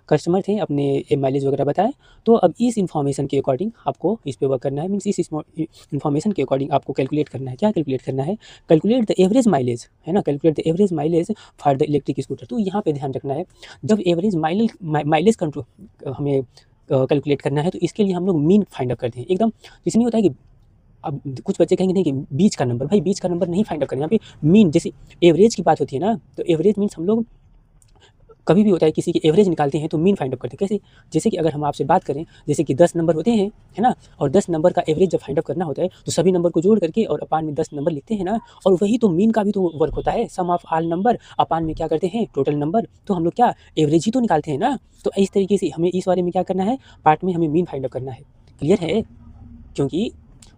कस्टमर थे अपने माइलेज वगैरह बताए, तो अब इस इन्फॉर्मेशन के अकॉर्डिंग आपको इस पे वर्क करना है। मीन्स इस इन्फॉर्मेशन के अकॉर्डिंग आपको कैलकुलेट करना है। क्या कैलकुलेट करना है, कैलकुलेट द एवरेज माइलेज, है ना, calculate the average mileage for the electric scooter. तो यहाँ पे ध्यान रखना है, जब एवरेज माइलेज कंट्रोल हमें कैलकुलेट करना है, तो इसके लिए हम लोग मीन फाइंड आउट करते हैं एकदम। जैसे नहीं होता है कि अब कुछ बच्चे कहेंगे नहीं कि बीच का नंबर, भाई बीच का नंबर नहीं फाइंड आउट करना, यहाँ पे मीन, जैसे एवरेज की बात होती है ना, तो एवरेज मीन्स हम लोग कभी भी होता है किसी की एवरेज निकालते हैं तो मीन फाइंड आउट करते हैं। कैसे, जैसे कि अगर हम आपसे बात करें, जैसे कि 10 नंबर होते हैं, है ना, और 10 नंबर का एवरेज जब फाइंड आउट करना होता है तो सभी नंबर को जोड़ करके और अपान में 10 नंबर लिखते हैं ना, और वही तो मीन का भी तो वर्क होता है, सम ऑफ ऑल नंबर अपान में क्या करते हैं, टोटल नंबर, तो हम लोग क्या एवरेज ही तो निकालते हैं ना। तो इस तरीके से हमें इस बारे में क्या करना है, पार्ट में हमें मीन फाइंड आउट करना है। क्लियर है, क्योंकि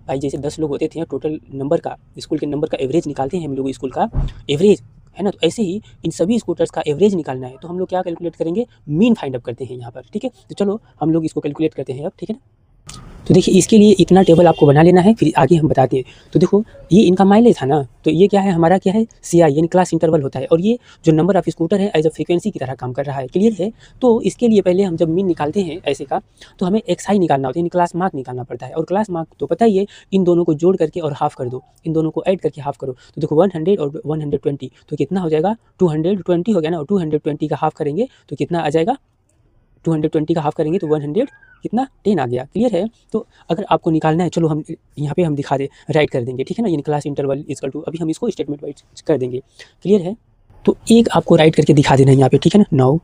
भाई जैसे 10 लोग होते थे, टोटल नंबर का, स्कूल के नंबर का एवरेज निकालते हैं हम लोग, स्कूल का एवरेज, है ना, तो ऐसे ही इन सभी स्कूटर्स का एवरेज निकालना है, तो हम लोग क्या कैलकुलेट करेंगे, मीन फाइंड अप करते हैं यहाँ पर। ठीक है, तो चलो हम लोग इसको कैलकुलेट करते हैं अब, ठीक है ना। तो देखिए इसके लिए इतना टेबल आपको बना लेना है, फिर आगे हम बताते हैं। तो देखो ये इनका माइलेज था ना, तो ये क्या है हमारा, क्या है सीआई यानी क्लास इंटरवल होता है, और ये जो नंबर ऑफ स्कूटर है एज अ फ्रीक्वेंसी की तरह काम कर रहा है। क्लियर है? तो इसके लिए पहले हम जब मीन निकालते हैं ऐसे का, तो हमें एक्सआई निकालना होता है, यानी क्लास मार्क निकालना पड़ता है। और क्लास मार्क तो पता ही है, इन दोनों को जोड़ करके और हाफ कर दो, इन दोनों को ऐड करके हाफ करो। तो देखो 100 और 120 तो कितना हो जाएगा, 220 हो गया ना, और 220 का हाफ करेंगे तो कितना आ जाएगा, 220 का हाफ करेंगे तो 100 कितना 10 आ गया। क्लियर है? तो अगर आपको निकालना है, चलो हम यहाँ पे हम दिखा दे, राइट कर देंगे, ठीक है ना, यानी क्लास इंटरवल इक्वल टू, अभी हम इसको स्टेटमेंट वाइज कर देंगे। क्लियर है? तो एक आपको राइट करके दिखा देना है यहाँ पे, ठीक है ना। नाउ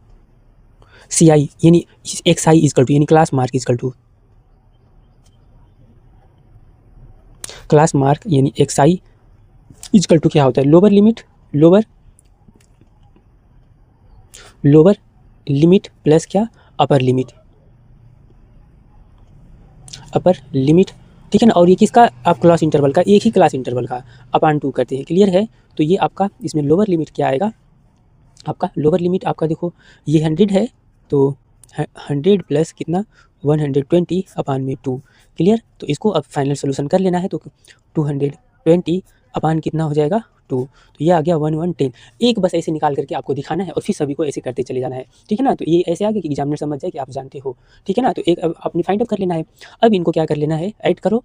सी आई यानी एक्स आई इक्वल टू, यानी class mark equal to, class mark यानी एक्स आई इक्वल टू क्या होता है, lower limit, lower limit plus क्या, अपर लिमिट, अपर लिमिट, ठीक है ना। और ये किसका, आप क्लास इंटरवल का, एक ही क्लास इंटरवल का अपान 2 करते हैं। क्लियर है? तो ये आपका इसमें लोअर लिमिट क्या आएगा, आपका लोअर लिमिट आपका देखो ये 100 है, तो 100 प्लस कितना 120 अपान में 2। क्लियर? तो इसको अब फाइनल सोल्यूशन कर लेना है, तो 220 अपान कितना हो जाएगा 2, तो ये आ गया 1110। एक बस ऐसे निकाल करके आपको दिखाना है और फिर सभी को ऐसे करते चले जाना है, ठीक है ना। तो ये ऐसे आ गया कि एग्जामिनर समझ जाए कि आप जानते हो, ठीक है ना। तो एक अब आपने फाइंड आउट कर लेना है। अब इनको क्या कर लेना है, ऐड करो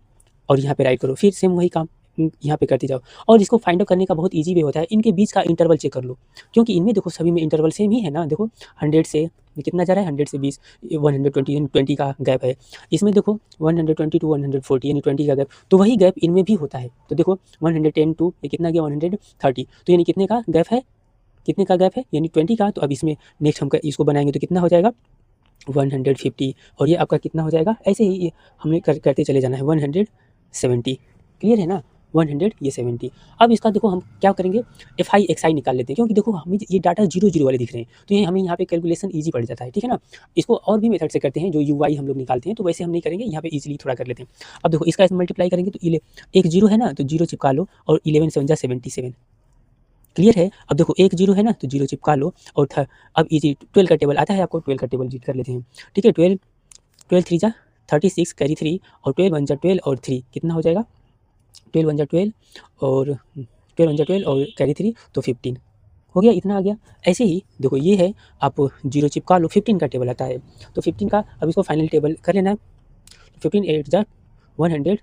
और यहाँ पे राइट करो, फिर सेम वही काम यहाँ पे करते जाओ। और इसको फाइंड आउट करने का बहुत ईजी वे होता है, इनके बीच का इंटरवल चेक कर लो, क्योंकि इनमें देखो सभी में इंटरवल सेम ही है ना। देखो 100 से कितना जा रहा है, 100 से 20, 120 का गैप है। इसमें देखो 120 टू 140 यानी 20 का गैप, तो वही गैप इनमें भी होता है। तो देखो 110 टू ये कितना गया 130, तो यानी कितने का गैप है, कितने का गैप है, यानी 20 का। तो अब इसमें नेक्स्ट हम इसको बनाएंगे तो कितना हो जाएगा 150, और ये आपका कितना हो जाएगा, ऐसे ही हमने करते चले जाना है 170। क्लियर है ना, 100 ये 70। अब इसका देखो हम क्या करेंगे, एफ आई एक्स आई निकाल लेते हैं, क्योंकि देखो हमें ये डाटा 0 0 वाले दिख रहे हैं, तो ये हमें यहाँ पे कैलकुलेशन ईजी पड़ जाता है, ठीक है ना। इसको और भी मेथड से करते हैं, जो यू आई हम लोग निकालते हैं, तो वैसे हम नहीं करेंगे, यहाँ पे ईजिली थोड़ा कर लेते हैं। अब देखो इसका मल्टीप्लाई करेंगे तो एक 0 है ना, तो 0 चिपका लो, और 11 7 जा 77। क्लियर है? अब देखो एक 0 है ना, तो 0 चिपका लो, और अब इजी 12 का टेबल आता है आपको, 12 का टेबल जीत कर लेते हैं, ठीक है। 12 3 जा 36 कैरी 3, और 12 1 जा 12 और 3 कितना हो जाएगा, 12 1 जा 12 और 12 1 जा 12 और कैरी 3 तो 15 हो गया, इतना आ गया। ऐसे ही देखो ये है, आप 0 चिपका लो, 15 का टेबल आता है, तो 15 का अब इसको फाइनल टेबल कर लेना है। 15 8 जा 100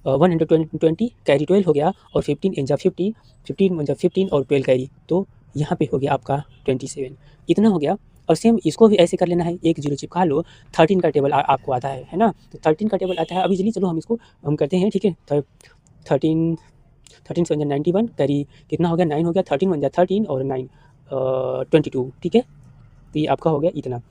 120 कैरी 12 हो गया, और 15 जा 50, 15 1 जा 15 और 12 कैरी, तो यहाँ पे हो गया आपका 27, इतना हो गया। और सेम इसको भी ऐसे कर लेना है, एक 0 चिपका लो, 13 का टेबल आपको आता है ना, तो 13 का टेबल आता है। अभी जल्दी चलो हम इसको हम करते हैं, ठीक है। 13 7 जा 91 कैरी कितना हो गया 9 हो गया, 13 1 जा 13 और 9 22, ठीक है। तो ये आपका हो गया इतना,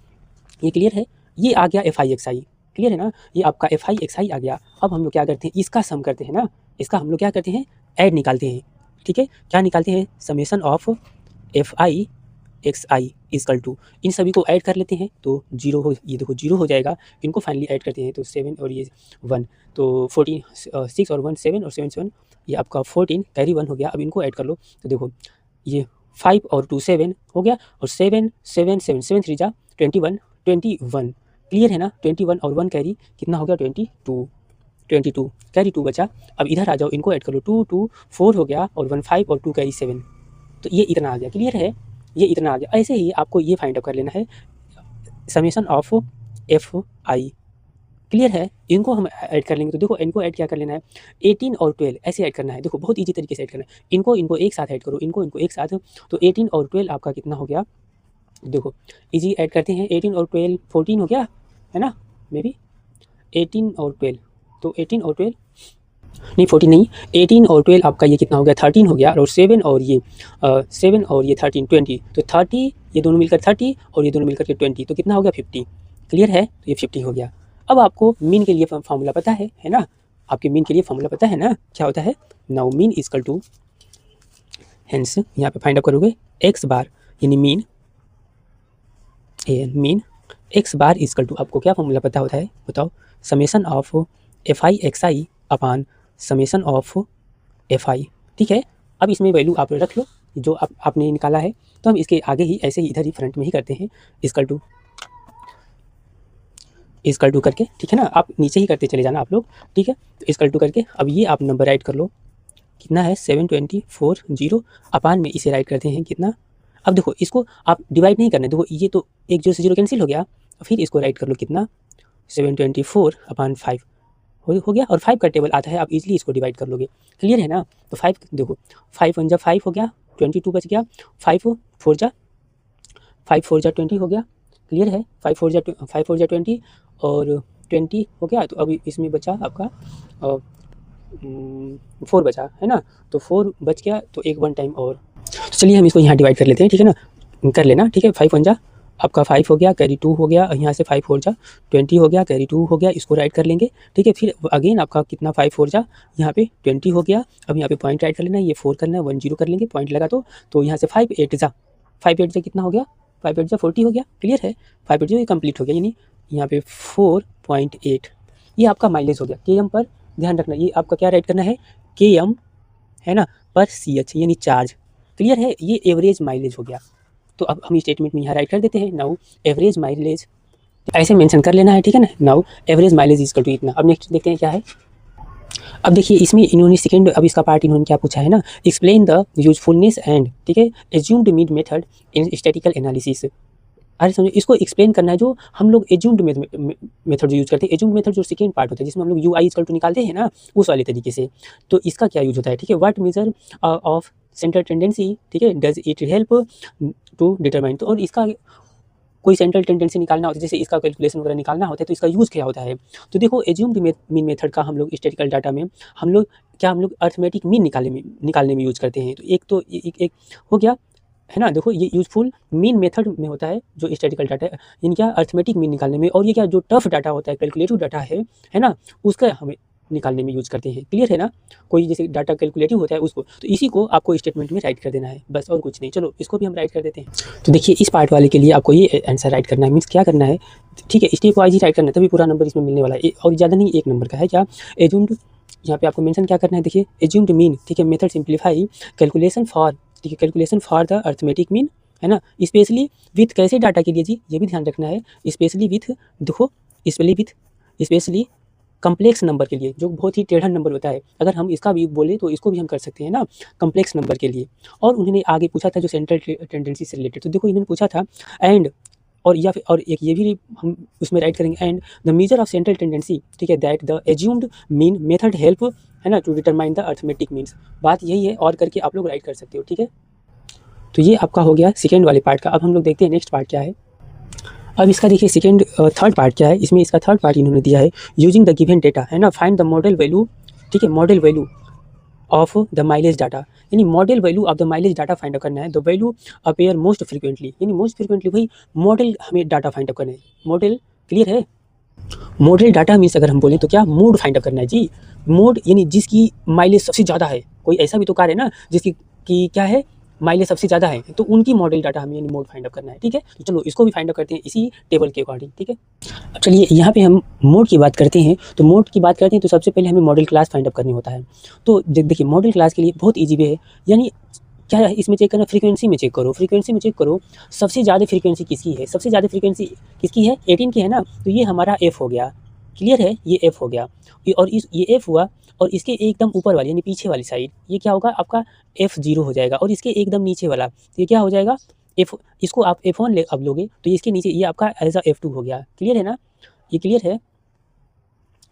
ये क्लियर है। ये आ गया F i x I, clear है ना, ये आपका एफ आई एक्स आई आ गया। अब हम लोग क्या करते हैं, इसका सम करते हैं ना, इसका हम लोग क्या करते हैं, ऐड निकालते हैं, ठीक है। क्या निकालते हैं, summation of f i x i equal to, इन सभी को ऐड कर लेते हैं तो 0 हो, ये देखो 0 हो जाएगा। इनको फाइनली ऐड करते हैं तो 7 और ये 1, तो 14 6 और 1 7 और 7 7, ये आपका 14 कैरी 1 हो गया। अब इनको ऐड कर लो, तो देखो ये 5 और 2 7 हो गया, और 7 7 7 7 3 जा 21। क्लियर है ना, 21 और 1 कैरी कितना हो गया 22 कैरी 2 बचा। अब इधर आ जाओ, इनको ऐड कर लो, 2 2 4 हो गया, और 1 5 और 2 कैरी 7, तो ये इतना आ गया। क्लियर है, ये इतना आ गया। ऐसे ही आपको ये फाइंड आउट कर लेना है, summation of f I. Clear है, इनको हम ऐड कर लेंगे, तो देखो इनको ऐड क्या कर लेना है, 18 और 12 ऐसे ऐड करना है। देखो बहुत ईजी तरीके से ऐड करना है, इनको एक साथ ऐड करो, इनको एक साथ, तो 18 और 12 आपका कितना हो गया, देखो इजी ऐड करते हैं, 18 और 12 14 हो गया, है ना, मे बी 18 और 12, तो 18 और 12 नहीं 14 नहीं, 18 और 12 आपका ये कितना हो गया 13 हो गया, और 7 और ये 7 और ये 13 20, तो 30 ये दोनों मिलकर 30 और ये दोनों मिलकर के 20, तो कितना हो गया 50। क्लियर है, तो ये 50 हो गया। अब आपको मीन के लिए फॉर्मूला पता है ना, आपके मीन के लिए फॉर्मूला पता है ना, क्या होता है, now mean equal to, hence यहाँ पे फाइंड आउट करोगे एक्स बार यानी mean x bar equal to, आपको क्या फॉर्मूला पता होता है बताओ, summation of f i x i upon summation of f i, ठीक है। अब इसमें वैल्यू आप रख लो जो आपने निकाला है, तो हम इसके आगे ही ऐसे ही इधर ही फ्रंट में ही करते हैं, इक्वल टू इक्वल टू करके, ठीक है ना, आप नीचे ही करते चले जाना आप लोग, ठीक है। तो इक्वल टू करके अब ये आप नंबर राइट कर लो, कितना है 724 अपान में इसे राइट करते हैं कितना। अब देखो इसको आप डिवाइड नहीं करना, देखो ये तो एक 0 से 0 कैंसिल हो गया, फिर इसको राइट कर लो कितना 724/5 हो गया, और 5 का टेबल आता है, आप इजीली इसको डिवाइड कर लोगे, क्लियर है ना। तो 5 देखो 5 1 जा 5 हो गया, 22 बच गया, 5 4 जा 20 हो गया, क्लियर है। 5 4 जा 20 और 20 हो गया। तो अभी इसमें बचा आपका 4 बचा है ना, तो 4 बच गया, तो एक 1 टाइम और। तो चलिए हम इसको यहाँ डिवाइड कर लेते हैं, ठीक है ना, कर लेना, ठीक है। 5 1 जा आपका 5 हो गया, कैरी 2 हो गया, यहाँ से 5 4 जा 20 हो गया, कैरी 2 हो गया, इसको राइट कर लेंगे, ठीक है। फिर अगेन आपका कितना 5 4 जा यहाँ पे 20 हो गया, अब यहाँ पे पॉइंट राइट कर लेना है, ये 4 करना है, 1 0 कर लेंगे, पॉइंट लगा तो यहाँ से 5 8 जा कितना हो गया, 5 8 जा 40 हो गया, क्लियर है। 5 8 जा ये कंप्लीट हो गया, यानी यहाँ पे 4.8 ये आपका माइलेज हो गया। KM पर ध्यान रखना, ये आपका क्या राइट करना है, KM है ना पर CH यानी चार्ज, क्लियर है, ये एवरेज माइलेज हो गया। तो अब हम स्टेटमेंट में यहाँ राइट कर देते हैं, नाउ एवरेज माइलेज ऐसे मेंशन कर लेना है, ठीक है ना। Now average mileage is equal to इतना। अब नेक्स्ट देखते हैं क्या है। अब देखिए इसमें इन्होंने सेकंड, अब इसका पार्ट इन्होंने क्या पूछा है ना, एक्सप्लेन द यूजफुलनेस एंड, ठीक है, assumed mean method in statistical analysis. अरे समझो इसको एक्सप्लेन करना है, जो हम लोग एज्यूम्ड मेथड यूज करते हैं, एज्यूम्ड मेथड जो सेकंड पार्ट होता है जिसमें हम लोग UI इक्वल टू निकालते हैं ना, उस वाले तरीके से। तो इसका क्या यूज होता है, ठीक है, what measure of central tendency, ठीक है, does it help to determine. तो और इसका कोई सेंट्रल टेंडेंसी निकालना होता है, जैसे इसका कैलकुलेशन वगैरह निकालना होता है, तो इसका यूज़ क्या होता है। तो देखो एज्यूम्ड मीन मेथड का हम लोग स्टैटिकल डाटा में हम लोग अर्थमेटिक मीन निकालने में यूज़ करते हैं। तो एक तो एक हो गया है ना, देखो ये यूजफुल मीन मेथड में होता है जो स्टैटिकल डाटा है, इनका अर्थमेटिक मीन निकालने में, और ये क्या जो टफ डाटा होता है, कैलकुलेटिव डाटा है ना, उसका हमें निकालने में यूज़ करते हैं, क्लियर है ना। कोई जैसे डाटा कैलकुलेटिव होता है उसको, तो इसी को आपको स्टेटमेंट में राइट कर देना है, बस और कुछ नहीं। चलो इसको भी हम राइट कर देते हैं। तो देखिए इस पार्ट वाले के लिए आपको ये आंसर राइट करना है, मीन्स क्या करना है, ठीक है, स्टेप वाइज ही राइट करना है, तभी पूरा नंबर इसमें मिलने वाला है, और ज़्यादा नहीं, 1 नंबर का है। क्या एज्यूम्ड, यहाँ पे आपको मेंशन क्या करना है, देखिए एज्यूम्ड मीन, ठीक है, मेथड सिंप्लीफाई कैलकुलेशन फॉर, ठीक है, calculation for the arithmetic mean, है ना, स्पेशली विथ कैसे डाटा के लिए जी, ये भी ध्यान रखना है, स्पेशली विथ, देखो स्पेशली कम्प्लेक्स नंबर के लिए, जो बहुत ही टेढ़ा नंबर होता है, अगर हम इसका भी बोले तो इसको भी हम कर सकते हैं ना, कम्प्लेक्स नंबर के लिए। और उन्होंने आगे पूछा था जो सेंट्रल टेंडेंसी से रिलेटेड, तो देखो इन्होंने पूछा था एंड, और या फिर और एक ये भी हम उसमें राइट करेंगे, and the measure of central tendency, ठीक है, that the assumed mean method help, है ना, to determine the arithmetic means. बात यही है, और करके आप लोग राइट कर सकते हो, ठीक है। तो ये आपका हो गया सेकेंड वाले पार्ट का। अब हम लोग देखते हैं नेक्स्ट पार्ट क्या है। अब इसका देखिए सेकेंड थर्ड पार्ट क्या है, इसमें इसका थर्ड पार्ट इन्होंने दिया है, यूजिंग द गिवन डेटा, है ना, फाइंड द मॉडल वैल्यू, ठीक है, modal value of the mileage data, यानी modal value of the mileage data find out करना है। The value appear most frequently, यानी मोस्ट फ्रीक्वेंटली वही मॉडल हमें डाटा फाइंड आउट करना है, मॉडल, क्लियर है। मॉडल डाटा मीन्स अगर हम बोलें तो क्या, मोड फाइंड आउट करना है जी, मोड यानी जिसकी माइलेज सबसे ज़्यादा है, कोई ऐसा भी तो कार है ना जिसकी की क्या है माइलेज सबसे ज़्यादा है, तो उनकी मॉडल डाटा हमें यानी मोड फाइंड आउट करना है, ठीक है। तो चलो इसको भी फाइंड आउट करते हैं इसी टेबल के अकॉर्डिंग, ठीक है। अब चलिए यहाँ पे हम मोड की बात करते हैं, तो मोड की बात करते हैं तो सबसे पहले हमें मॉडल क्लास फाइंड आउट करनी होता है। तो देखिए मॉडल क्लास के लिए बहुत ईजी वे है, यानी क्या है इसमें चेक करना, फ्रीक्वेंसी में चेक करो, फ्रीक्वेंसी में चेक करो सबसे ज़्यादा फ्रीक्वेंसी किसकी है, सबसे ज़्यादा फ्रीक्वेंसी किसकी है, 18 की है ना, तो ये हमारा F हो गया, क्लियर है, ये F हो गया, और ये F हुआ, और इसके एकदम ऊपर वाली यानी पीछे वाली साइड ये क्या होगा आपका F0 हो जाएगा, और इसके एकदम नीचे वाला तो ये क्या हो जाएगा F, इसको आप F1 ले अब लोगे तो इसके नीचे ये आपका एज F2 हो गया, क्लियर है ना, ये क्लियर है,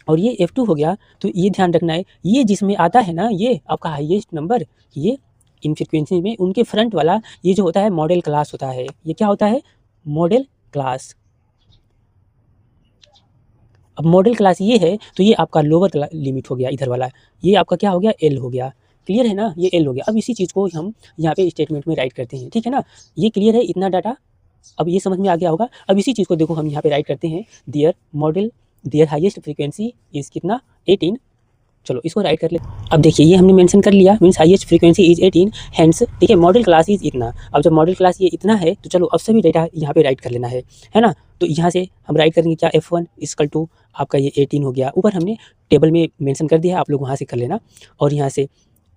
और ये F2 हो गया। तो ये ध्यान रखना है, ये जिसमें आता है ना ये आपका हाईएस्ट नंबर, ये इन फ्रिक्वेंसी में उनके फ्रंट वाला ये जो होता है मॉडल क्लास होता है, ये क्या होता है मॉडल क्लास। अब मॉडल क्लास ये है तो ये आपका लोअर लिमिट हो गया, इधर वाला ये आपका क्या हो गया L हो गया, क्लियर है ना, ये L हो गया। अब इसी चीज़ को हम यहाँ पे स्टेटमेंट में राइट करते हैं, ठीक है ना, ये क्लियर है इतना डाटा, अब ये समझ में आ गया होगा। अब इसी चीज़ को देखो हम यहाँ पे राइट करते हैं, देयर हाईएस्ट फ्रीक्वेंसी इज़ कितना 18, चलो इसको राइट कर ले। अब देखिए ये हमने मेंशन कर लिया, means highest frequency is 18 hands, ठीक है, मॉडल क्लास इज इतना। अब जब मॉडल क्लास ये इतना है तो चलो अब सभी डेटा यहाँ पे राइट कर लेना है ना। तो यहाँ से हम राइट करेंगे क्या, F1 इक्वल टू आपका ये 18 हो गया, ऊपर हमने टेबल में मेंशन कर दिया है, आप लोग वहाँ से कर लेना। और यहाँ से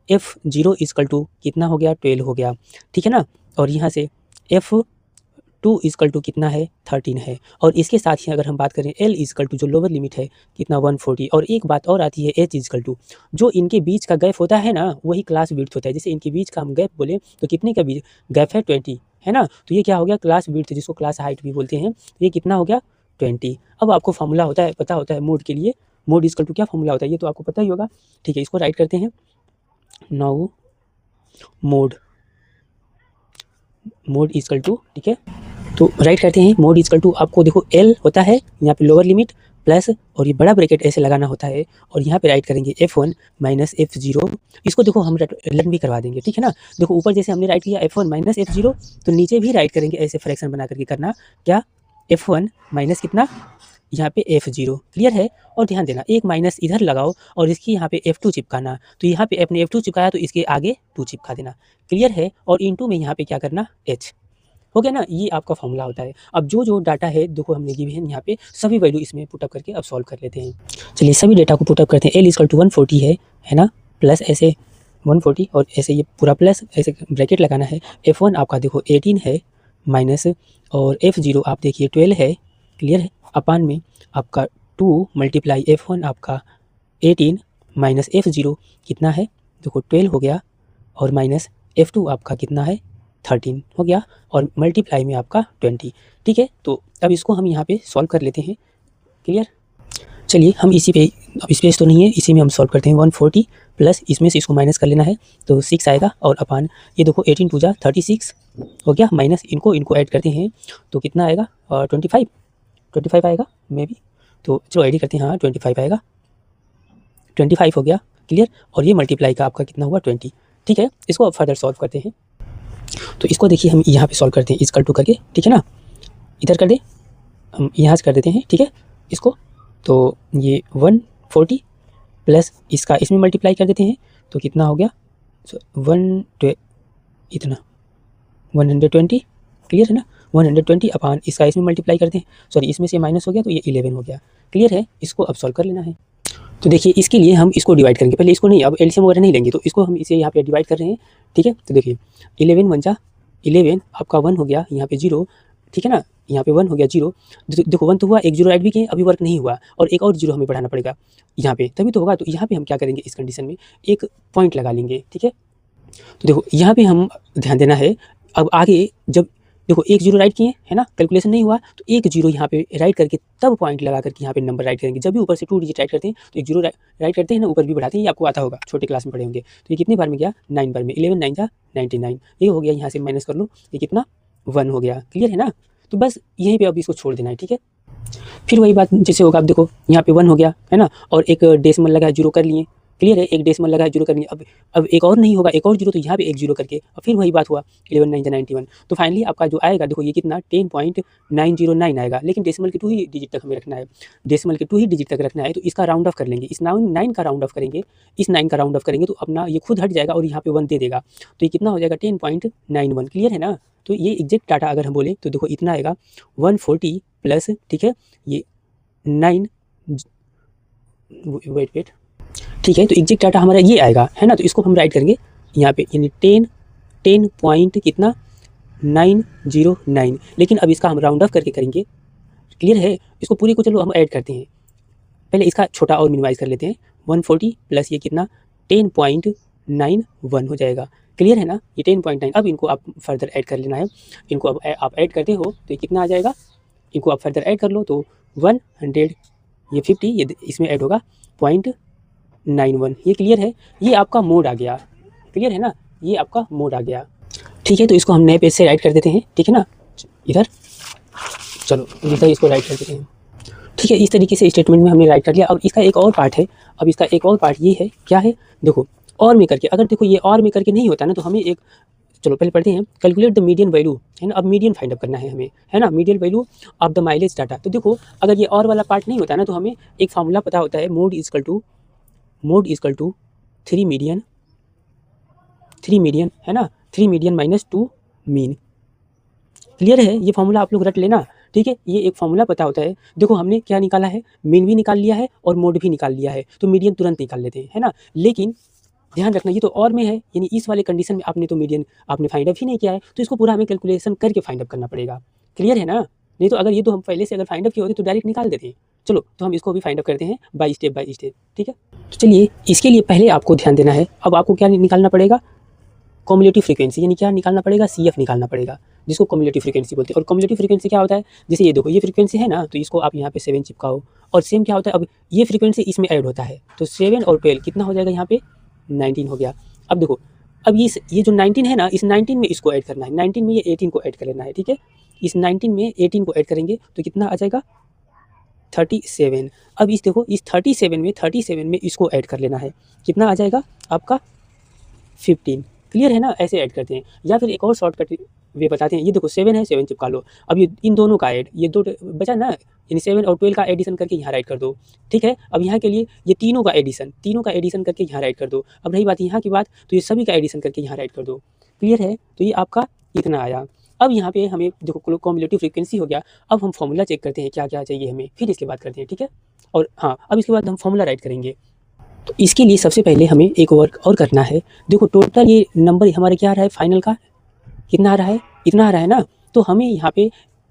F0 इक्वल टू कितना हो गया 12 हो गया, ठीक है ना। और यहाँ से F2 2 इक्वल टू कितना है 13 है। और इसके साथ ही अगर हम बात करें L इक्वल टू जो लोअर लिमिट है कितना 140। और एक बात और आती है H इक्वल टू जो इनके बीच का गैप होता है ना वही क्लास विड्थ होता है। जैसे इनके बीच का हम गैप बोले तो कितने का बीच गैप है 20 है ना, तो ये क्या हो गया क्लास विड्थ जिसको क्लास हाइट भी बोलते हैं, ये कितना हो गया 20। अब आपको फॉर्मूला होता है पता होता है मोड के लिए, मोड इक्वल टू क्या फॉर्मूला होता है ये तो आपको पता ही होगा। ठीक है, इसको राइट करते हैं नाउ मोड इक्वल टू, ठीक है तो राइट करते हैं मोड इक्वल टू आपको देखो L होता है यहाँ पे लोअर लिमिट प्लस और ये बड़ा ब्रैकेट ऐसे लगाना होता है और यहाँ पे राइट करेंगे F1 माइनस F0। इसको देखो हम लर्न भी करवा देंगे, ठीक है ना। देखो ऊपर जैसे हमने राइट किया F1 माइनस F0 तो नीचे भी राइट करेंगे ऐसे फ्रैक्शन बना करके करना क्या F1 माइनस कितना यहाँ पे F0, क्लियर है। और ध्यान देना एक माइनस इधर लगाओ और इसकी यहाँ पे F2 चिपकाना, तो यहाँ पे अपने F2 चिपकाया तो इसके आगे 2 चिपका देना, क्लियर है। और इनटू में यहाँ पे क्या करना H, हो गया ना, ये आपका फॉर्मूला होता है। अब जो डाटा है देखो हमने गिवन यहाँ पे सभी वैल्यू इसमें पुटअप करके अब सॉल्व कर लेते हैं। चलिए सभी डेटा को पुटअप करते हैं। L इक्वल टू 140 है ना, प्लस ऐसे 140 और ऐसे ये पूरा प्लस ऐसे ब्रैकेट लगाना है। F1 आपका देखो 18 है माइनस और F0 आप देखिए 12 है, क्लियर है। अपान में आपका 2 मल्टीप्लाई F1 आपका 18 माइनस F0 कितना है देखो 12 हो गया और माइनस F2 आपका कितना है 13 हो गया और मल्टीप्लाई में आपका 20, ठीक है। तो अब इसको हम यहाँ पे सॉल्व कर लेते हैं, क्लियर। चलिए हम इसी पे, अब स्पेस तो नहीं है इसी में हम सॉल्व करते हैं। 140 प्लस इसमें से इसको माइनस कर लेना है तो 6 आएगा और अपान ये देखो 18 टू जा 36 हो गया माइनस इनको ऐड करते हैं तो कितना आएगा 25 आएगा मे बी, तो चलो ऐड ही करते हैं। हाँ 25 आएगा, 25 हो गया, क्लियर। और ये मल्टीप्लाई का आपका कितना हुआ 20, ठीक है। इसको अब फर्दर सॉल्व करते हैं तो इसको देखिए हम यहाँ पे सॉल्व करते हैं इक्वल टू करके, ठीक है ना। इधर कर दे हम यहाँ से कर देते हैं, ठीक है इसको। तो ये 140 प्लस इसका इसमें मल्टीप्लाई कर देते हैं तो कितना हो गया इतना 120, क्लियर है ना। 120 अपान इसका इसमें मल्टीप्लाई करते हैं, सॉरी इसमें से माइनस हो गया तो ये 11 हो गया, क्लियर है। इसको अब सॉल्व कर लेना है। तो देखिए इसके लिए हम इसको डिवाइड करेंगे, पहले इसको नहीं, अब एलसीएम वगैरह नहीं लेंगे तो इसको हम इसे यहाँ पे डिवाइड कर रहे हैं, ठीक है। तो देखिए 11 वन जा 11 आपका 1 हो गया यहाँ पे 0, ठीक है ना, यहाँ पे 1 हो गया 0। देखो 1 तो हुआ, एक 0 ऐड भी किए अभी वर्क नहीं हुआ और एक और 0 हमें बढ़ाना पड़ेगा यहाँ पे तभी तो होगा। तो यहाँ पे हम क्या करेंगे इस कंडीशन में एक पॉइंट लगा लेंगे, ठीक है। तो देखो यहाँ पे हम ध्यान देना है, अब आगे जब देखो एक 0 राइट किए है ना, कैलकुलेशन नहीं हुआ तो एक 0 यहाँ पे राइट करके तब पॉइंट लगा करके यहाँ पे नंबर राइट करेंगे। जब भी ऊपर से 2 डिजिट राइट करते हैं तो एक 0 राइट करते हैं ना, ऊपर भी बढ़ाते हैं, ये आपको आता होगा छोटे क्लास में पढ़े होंगे। तो ये कितने बार में गया 9 बार में, 11 9 जा 99, ये हो गया। यहाँ से माइनस कर लो ये कितना 1 हो गया, क्लियर है ना। तो बस यहीं पर अब इसको छोड़ देना है, ठीक है। फिर वही बात जैसे होगा, आप देखो यहाँ पे 1 हो गया है ना और एक डेसिमल लगा 0 कर लिए, क्लियर है। एक डेसिमल लगा 0 करनी, अब एक और नहीं होगा, एक और 0 तो यहाँ पे एक 0 करके और फिर वही बात हुआ 11 9 91। तो फाइनली आपका जो आएगा देखो ये कितना 10.909 आएगा, लेकिन डेसिमल के 2 ही डिजिट तक हमें रखना है, डेसिमल के 2 ही डिजिट तक रखना है। तो इसका राउंड ऑफ कर लेंगे, इस 9 का राउंड ऑफ करेंगे, इस 9 का राउंड ऑफ करेंगे तो अपना ये खुद हट जाएगा और यहाँ पे 1 दे देगा। तो ये कितना हो जाएगा 10.91, क्लियर है ना। तो ये एग्जैक्ट डाटा अगर हम बोले तो देखो इतना आएगा 140 प्लस, ठीक है ये 9 वेट ठीक है। तो एग्जैक्ट डाटा हमारा ये आएगा है ना। तो इसको हम राइट करेंगे यहाँ पे यानी 10 पॉइंट कितना 909, लेकिन अब इसका हम राउंड ऑफ करके करेंगे, क्लियर है। इसको पूरी को चलो हम ऐड करते हैं, पहले इसका छोटा और मिनिमाइज कर लेते हैं। 140 प्लस ये कितना 10.91 हो जाएगा, क्लियर है ना। ये 10.9, अब इनको आप फर्दर ऐड कर लेना है। इनको अब आप ऐड करते हो तो ये कितना आ जाएगा, इनको आप फर्दर ऐड कर लो तो 100 ये 50 ये इसमें ऐड होगा 0.91, ये क्लियर है। ये आपका मोड आ गया, क्लियर है ना, ये आपका मोड आ गया, ठीक है। तो इसको हम नए पेज से राइट कर देते हैं, ठीक है ना। इधर चलो इधर इसको राइट कर देते हैं, ठीक है। इस तरीके से स्टेटमेंट में हमने राइट कर लिया। अब इसका एक और पार्ट है, अब इसका एक और पार्ट ये है, क्या है देखो और में करके, अगर देखो ये और में करके नहीं होता ना तो हमें एक, चलो पहले पढ़ते हैं, कैलकुलेट द मीडियन वैल्यू है ना। अब मीडियन फाइंड अप करना है हमें, है ना, median value of the mileage data. तो देखो अगर ये और वाला पार्ट नहीं होता ना तो हमें एक फार्मूला पता होता है, मोड इक्वल टू 3 मीडियन है ना, 3 मीडियन माइनस 2 मीन, क्लियर है। ये फार्मूला आप लोग रट लेना, ठीक है। ये एक फार्मूला पता होता है। देखो हमने क्या निकाला है, मीन भी निकाल लिया है और मोड भी निकाल लिया है, तो मीडियन तुरंत निकाल लेते हैं, है ना। लेकिन ध्यान रखना ये तो और में है, यानी इस वाले कंडीशन में आपने तो मीडियन आपने फाइंड अप ही नहीं किया है, तो इसको पूरा हमें कैलकुलेशन करके फाइंड अप करना पड़ेगा, क्लियर है ना? नहीं तो अगर ये तो हम पहले से अगर फाइंड अप किए होते तो डायरेक्ट निकाल देते हैं। चलो तो हम इसको भी फाइंड अप करते हैं बाय स्टेप, ठीक है? तो चलिए इसके लिए पहले आपको ध्यान देना है, अब आपको क्या निकालना पड़ेगा, कम्युलेटिव फ्रीक्वेंसी, यानी क्या निकालना पड़ेगा, CF निकालना पड़ेगा, जिसको कम्युलेटिव फ्रीक्वेंसी बोलते हैं। और कम्युलेटिव फ्रीक्वेंसी क्या होता है, जैसे ये देखो ये फ्रीक्वेंसी है ना, तो इसको आप यहाँ पे 7 चिपकाओ, और सेम क्या होता है, अब ये फ्रीक्वेंसी इसमें ऐड होता है, तो 7 और 12 कितना हो जाएगा यहाँ पे, 19 हो गया। अब देखो अब ये जो 19 है ना, इस 19 में इसको ऐड करना है, 19 में ये 18 को ऐड कर लेना है, ठीक है? इस 19 में 18 को ऐड करेंगे तो कितना आ जाएगा, 37। अब इस देखो इस 37 में इसको ऐड कर लेना है, कितना आ जाएगा आपका 15। क्लियर है ना? ऐसे ऐड करते हैं, या फिर एक और शॉर्टकट वे बताते हैं। ये देखो 7 है, 7 चिपका लो। अब ये इन दोनों का ऐड, ये दो बचा ना, यानी 7 और 12 का एडिशन करके यहाँ राइट कर दो, ठीक है? अब यहाँ के लिए ये तीनों का एडिशन करके यहाँ राइट कर दो। अब रही बात यहाँ की बात, तो ये सभी का एडिशन करके यहाँ राइट कर दो। क्लियर है? तो ये आपका इतना आया। अब यहाँ पे हमें देखो कम्युलेटिव फ्रीक्वेंसी हो गया। अब हम फॉर्मूला चेक करते हैं क्या क्या चाहिए हमें, फिर इसके बाद करते हैं, ठीक है? और हाँ, अब इसके बाद हम फॉर्मूला राइट करेंगे। तो इसके लिए सबसे पहले हमें एक वर्क और करना है। देखो टोटल ये नंबर हमारे क्या आ रहा है, फाइनल का कितना आ रहा है, इतना आ रहा है ना। तो हमें यहाँ पे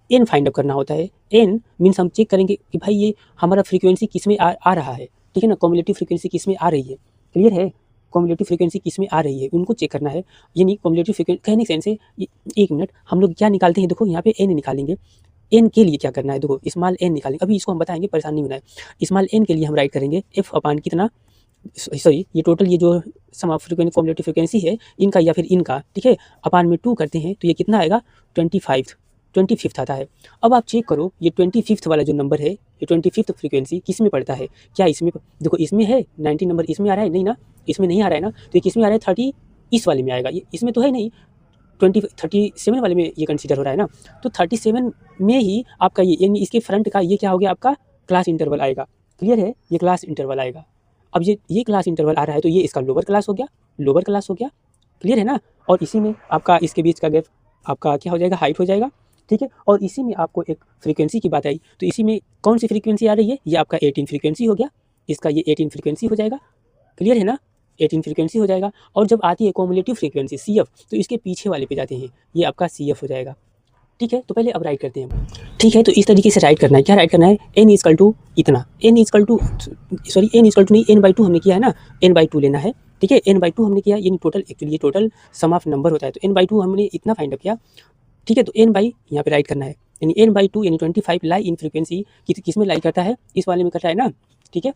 n फाइंड अप करना होता है। n मीन्स हम चेक करेंगे कि भाई ये हमारा फ्रीक्वेंसी किस में आ रहा है, ठीक है ना? कम्युलेटिव फ्रीक्वेंसी किस में आ रही है, क्लियर है? कम्युलेटिव फ्रीक्वेंसी किस में आ रही है उनको चेक करना है। यानी कम्युलेटिव फ्रीक्वेंसी कहने के सेंस से, एक मिनट, हम लोग क्या निकालते हैं, देखो यहाँ पे n निकालेंगे। n के लिए क्या करना है, देखो स्मॉल n निकालेंगे, अभी इसको हम बताएंगे, परेशान नहीं होना है। स्मॉल n के लिए हम राइट करेंगे f अपान कितना, सॉरी ये टोटल ये जो सम ऑफ फ्रीक्वेंसी कम्युलेटिव फ्रीक्वेंसी है इनका या फिर इनका, ठीक है, अपान में 2 करते हैं तो ये कितना आएगा, 25 आता है। अब आप चेक करो ये 25 वाला जो नंबर है, ये 25 फ्रीक्वेंसी किस में पड़ता है, क्या इसमें, देखो इसमें है 19 नंबर, इसमें आ रहा है नहीं ना, इसमें नहीं आ रहा है ना, तो ये किस में आ रहा है, 30 इस वाले में आएगा, ये इसमें तो है नहीं, 37 वाले में ये कंसीडर हो रहा है ना। तो 37 में ही आपका ये, यानी इसके फ्रंट का ये क्या हो गया, आपका क्लास इंटरवल आएगा। क्लियर है? ये क्लास इंटरवल आएगा। अब ये क्लास इंटरवल आ रहा है तो ये इसका लोअर क्लास हो गया, क्लियर है ना? और इसी में आपका इसके बीच का गैप आपका क्या हो जाएगा, हाइट हो जाएगा, ठीक है? और इसी में आपको एक फ्रीक्वेंसी की बात आई, तो इसी में कौन सी फ्रीक्वेंसी आ रही है, ये आपका 18 फ्रीक्वेंसी हो गया, इसका ये 18 फ्रीक्वेंसी हो जाएगा। क्लियर है ना? 18 फ्रीक्वेंसी हो जाएगा। और जब आती है कम्युलेटिव फ्रीक्वेंसी CF, तो इसके पीछे वाले पे जाते हैं, ये आपका CF हो जाएगा, ठीक है? तो पहले अब राइट करते हैं, ठीक है? तो इस तरीके से राइट करना है। क्या राइट करना है, n इक्वल टू इतना, n इक्वल टू नहीं, n/2 हमने किया है ना, n/2 लेना है, ठीक है? n/2 हमने किया, यानी टोटल, एक्चुअली ये टोटल सम ऑफ नंबर होता है, तो n/2 हमने इतना फाइंड अप किया, ठीक है? तो n बाई यहाँ पे राइट करना है, यानी n/2 यानी 25 लाई इन फ्रीक्वेंसी किस में लाई करता है, इस वाले में करता है ना, ठीक है?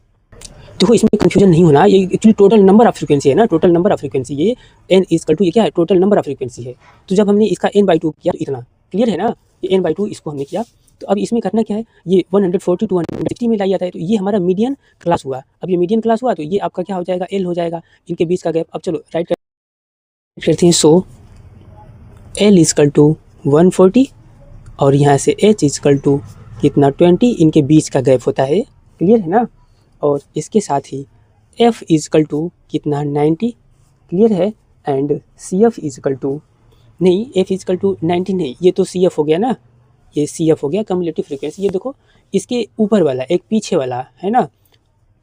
देखो इसमें कंफ्यूजन नहीं होना, ये actually total number of frequency है ना, टोटल नंबर ऑफ फ्रीक्वेंसी, ये n इक्वल टू ये क्या है, टोटल नंबर ऑफ फ्रीक्वेंसी है। तो जब हमने इसका n/2 किया तो इतना, क्लियर है ना? ये n/2 इसको हमने किया, तो अब इसमें करना क्या है, ये 140 टू 160 में लाई जाता है, तो ये हमारा मीडियन क्लास हुआ। अब ये मीडियन क्लास हुआ तो ये आपका क्या हो जाएगा, L हो जाएगा, इनके बीच का गैप। अब चलो राइट करते हैं। सो L इक्वल टू 140 और यहाँ से H इक्वल टू कितना, 20, इनके बीच का गैप होता है, क्लियर है ना? और इसके साथ ही F इक्वल टू कितना, 90, क्लियर है? एंड CF इक्वल टू नहीं, F इक्वल टू 90 नहीं, ये तो CF हो गया ना, ये CF हो गया कम्युलेटिव फ्रीक्वेंसी। ये देखो इसके ऊपर वाला एक पीछे वाला है ना,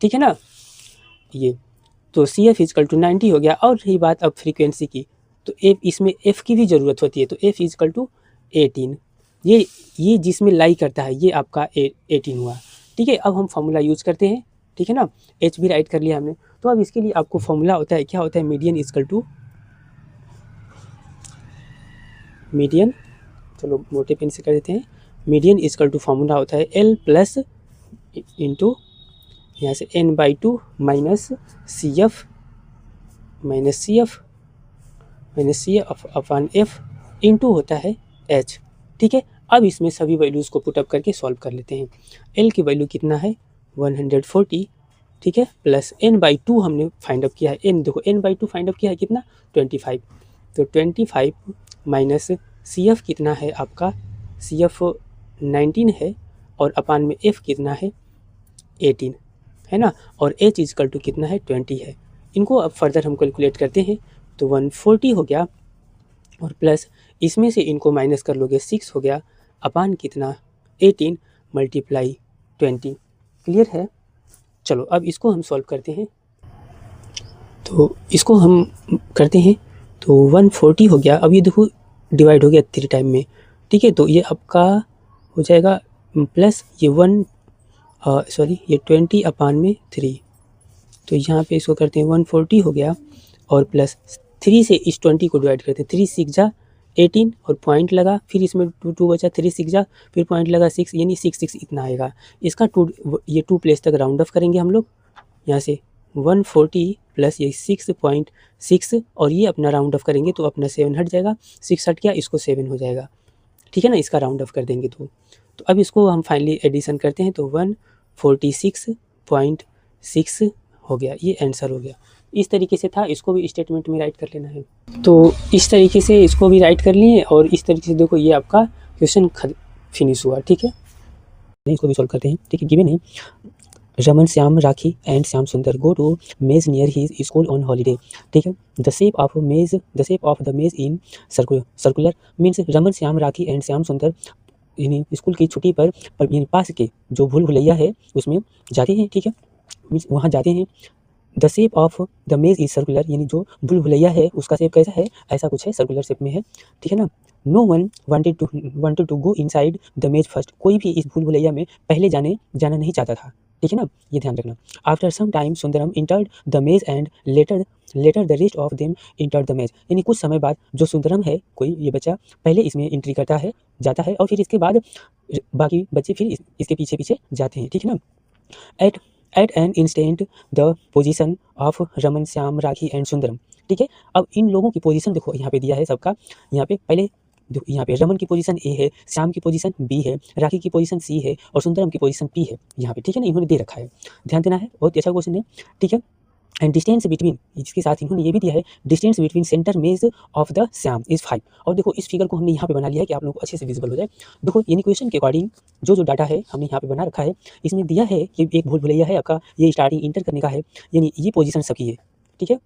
ठीक है ना? ये तो CF इक्वल टू 90 हो गया। और रही बात अब फ्रीक्वेंसी की, तो F, इसमें F की भी ज़रूरत होती है, तो F इक्वल टू 18, ये जिसमें लाई करता है ये आपका 18 हुआ, ठीक है? अब हम फॉर्मूला यूज़ करते हैं, ठीक है ना? H भी राइट कर लिया हमने। तो अब इसके लिए आपको फॉर्मूला होता है, क्या होता है, मीडियन इक्वल टू मीडियन, चलो मोटे पेन से कर देते हैं, मीडियन इक्वल टू फॉर्मूला होता है L प्लस इंटू यहाँ से n/2 minus CF upon F into होता है H, ठीक है? अब इसमें सभी वैल्यूज़ को पुटअप करके सॉल्व कर लेते हैं। L की वैल्यू कितना है, 140, ठीक है? प्लस n/2 हमने फाइंड अप किया है, n देखो n/2 फाइंड अप किया है कितना, 25, तो 25 माइनस CF कितना है आपका, CF 19 है, और अपान में F कितना है, 18 है ना, और H इक्वल टू कितना है, 20 है। इनको अब फर्दर हम कैलकुलेट करते हैं, तो 140 हो गया, और प्लस इसमें से इनको माइनस कर लोगे, 6 हो गया, अपान कितना, 18 मल्टीप्लाई 20, क्लियर है? चलो अब इसको हम सॉल्व करते हैं, तो इसको हम करते हैं, तो 140 हो गया। अब ये देखो डिवाइड हो गया 3 टाइम में, ठीक है, तो ये आपका हो जाएगा प्लस ये 20/3, तो यहाँ पे इसको करते हैं 140 हो गया, और प्लस 3 से इस 20 को डिवाइड करते हैं, 3 6 जा 18 और पॉइंट लगा, फिर इसमें 2 बचा, 3 6 जा फिर पॉइंट लगा 6, यानी 6 इतना आएगा। इसका 2 प्लेस तक राउंड ऑफ करेंगे हम लोग, यहाँ से 140 प्लस ये 6.6, और ये अपना राउंड ऑफ करेंगे तो अपना 7 हट जाएगा, 6 हट गया, इसको 7 हो जाएगा। ठीक है ना, इसका राउंड ऑफ कर देंगे तो अब इसको हम फाइनली एडिशन करते हैं, तो 146.6 हो गया, ये आंसर हो गया। इस तरीके से था, इसको भी स्टेटमेंट में राइट कर लेना है। तो इस तरीके से इसको भी राइट कर लिए, और इस तरीके से देखो ये आपका क्वेश्चन फिनिश हुआ। ठीक है, इसको भी सॉल्व करते हैं। ठीक है, गिवन है रमन, श्याम, राखी एंड श्याम सुंदर गो टू मेज near his school on holiday. ठीक है, द शेप ऑफ द मेज in circular means Raman, Shyam, Rakhi and Shyam सुंदर यानी स्कूल की छुट्टी पर यानी पास के जो भूल भुलैया है उसमें जाते हैं। ठीक है, मीन्स वहाँ जाते हैं। द शेप ऑफ द मेज इज सर्कुलर, यानी जो भूल भुलैया है उसका शेप कैसा है, ऐसा कुछ है, सर्कुलर शेप में है। ठीक है ना, no one wanted to go inside the maze first, कोई भी इस भूल भुलैया में पहले जाना नहीं चाहता था। ठीक है ना, ये ध्यान रखना। After some time Sundaram entered the maze and later the rest of them entered the maze, यानी कुछ समय बाद जो सुंदरम है, कोई ये बच्चा पहले इसमें एंट्री करता है, जाता है, और फिर इसके बाद बाकी बच्चे फिर इसके पीछे पीछे जाते हैं। ठीक है ना, at an instant the position of Raman, Shyam, Rakhi and Sundaram. ठीक है, अब इन लोगों की पोजीशन देखो यहाँ पे दिया है सबका, यहाँ पे पहले देखो, यहाँ पे रमन की पोजीशन ए है, श्याम की पोजीशन बी है, राखी की पोजीशन सी है, और सुंदरम की पोजीशन पी है यहाँ पे। ठीक है ना, इन्होंने दे रखा है, ध्यान देना है, बहुत अच्छा क्वेश्चन है। ठीक है, एंड डिस्टेंस बिटवीन, इसके साथ इन्होंने ये भी दिया है, डिस्टेंस बिटवीन सेंटर मेज ऑफ द श्याम इज 5। और देखो इस फिगर को हमने यहाँ पे बना लिया है कि आप लोगों को अच्छे से विजिबल हो जाए। देखो यानी क्वेश्चन के अकॉर्डिंग जो डाटा है हमने यहाँ पे बना रखा है, इसमें दिया है कि एक भूल भुलैया है आपका, ये स्टार्टिंग इंटर करने का है, यानी ये पोजीशन सबकी है। ठीक है,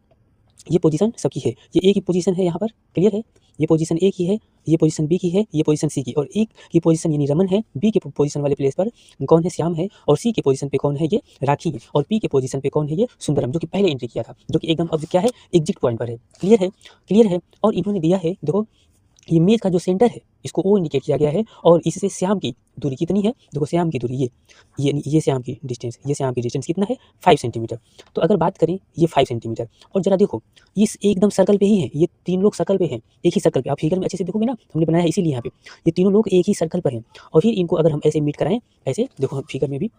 ये पोजीशन सबकी है, ये ए की पोजीशन है यहाँ पर, क्लियर है, ये पोजीशन ए की है, ये पोजीशन बी की है, ये पोजीशन सी की, और ए की पोजीशन यानी रमन है, बी के पोजीशन वाले प्लेस पर कौन है, श्याम है, और सी के पोजीशन पे कौन है, ये राखी है, और पी के पोजीशन पे कौन है, ये सुंदरम, जो कि पहले एंट्री किया था, जो कि एकदम अब क्या है, एग्जिट पॉइंट पर है। क्लियर है। और इन्होंने दिया है, देखो ये मेज का जो सेंटर है इसको ओ इंडिकेट किया गया है, और इससे श्याम की दूरी कितनी है, देखो श्याम की दूरी ये श्याम की डिस्टेंस कितना है, 5 सेंटीमीटर। तो अगर बात करें ये 5 सेंटीमीटर, और जरा देखो इस एकदम सर्कल पे ही है, ये 3 लोग सर्कल पे हैं, एक ही सर्कल पे, आप फिगर में अच्छे से देखोगे ना, हमने बनाया इसीलिए यहाँ पे ये तीनों लोग एक ही सर्कल पर हैं, और फिर इनको अगर हम ऐसे मीट कराएं, ऐसे देखो हम फिगर में भी,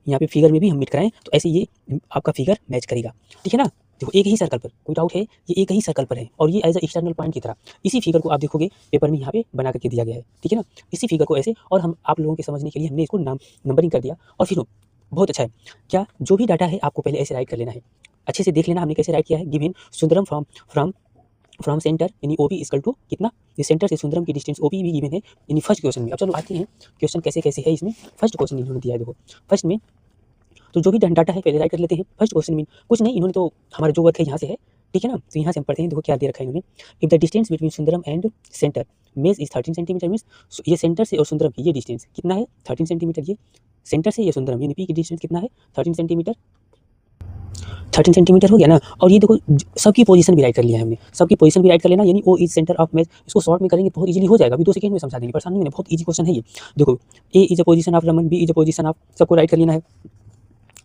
यहाँ पे फिगर में भी हम मीट कराएं तो ऐसे ये आपका फिगर मैच करेगा। ठीक है ना, देखो एक ही सर्कल पर, कोई डाउट है, ये एक ही सर्कल पर है, और ये एज अ एक्सटर्नल पॉइंट की तरह इसी फिगर को आप देखोगे पेपर में यहाँ पे बना करके दिया गया है। ठीक है ना, इसी फिगर को ऐसे, और हम आप लोगों के समझने के लिए हमने इसको नंबरिंग कर दिया। और फिर बहुत अच्छा है, क्या जो भी डाटा है आपको पहले ऐसे राइट कर लेना है, अच्छे से देख लेना हमने कैसे राइट किया है। गिवन सुंदरम फ्रॉम सेंटर यानी ओ बी इक्वल टू कितना, ये सेंटर से सुंदरम की डिस्टेंस ओ बी भी गिवन है यानी फर्स्ट क्वेश्चन में। अब चलो आते हैं क्वेश्चन कैसे कैसे है इसमें। फर्स्ट क्वेश्चन इन्होंने दिया है, देखो फर्स्ट में तो जो भी डाटा है पहले राइट कर लेते हैं। फर्स्ट क्वेश्चन में कुछ नहीं, इन्होंने तो हमारा जो वर्क है यहाँ से है। ठीक है ना, तो यहाँ से हम पढ़ते हैं, देखो क्या दे रखा है इन्होंने। If the distance between Sundaram and centre मेज इज 13 सेंटीमीटर, मीन्स ये सेंटर से और सुंदरम की ये डिस्टेंस कितना है, 13 सेंटीमीटर। ये सेंटर से ये सुंदरम यानी पी की डिस्टेंस कितना है, 13 सेंटीमीटर। 13 सेंटीमीटर हो गया ना। और ये देखो सबकी पोजीशन भी राइट कर लिया है हमने, सबकी पोजीशन भी राइट कर लेना, यानी ओ इज सेंटर ऑफ मेज। इसको शॉर्ट में करेंगे बहुत इजीली हो जाएगा, अभी 2 सेकंड में समझा देंगे, परेशानी नहीं, बहुत इजी क्वेश्चन है ये। देखो A is a position of Raman, B is a position of, सबको राइट कर लेना है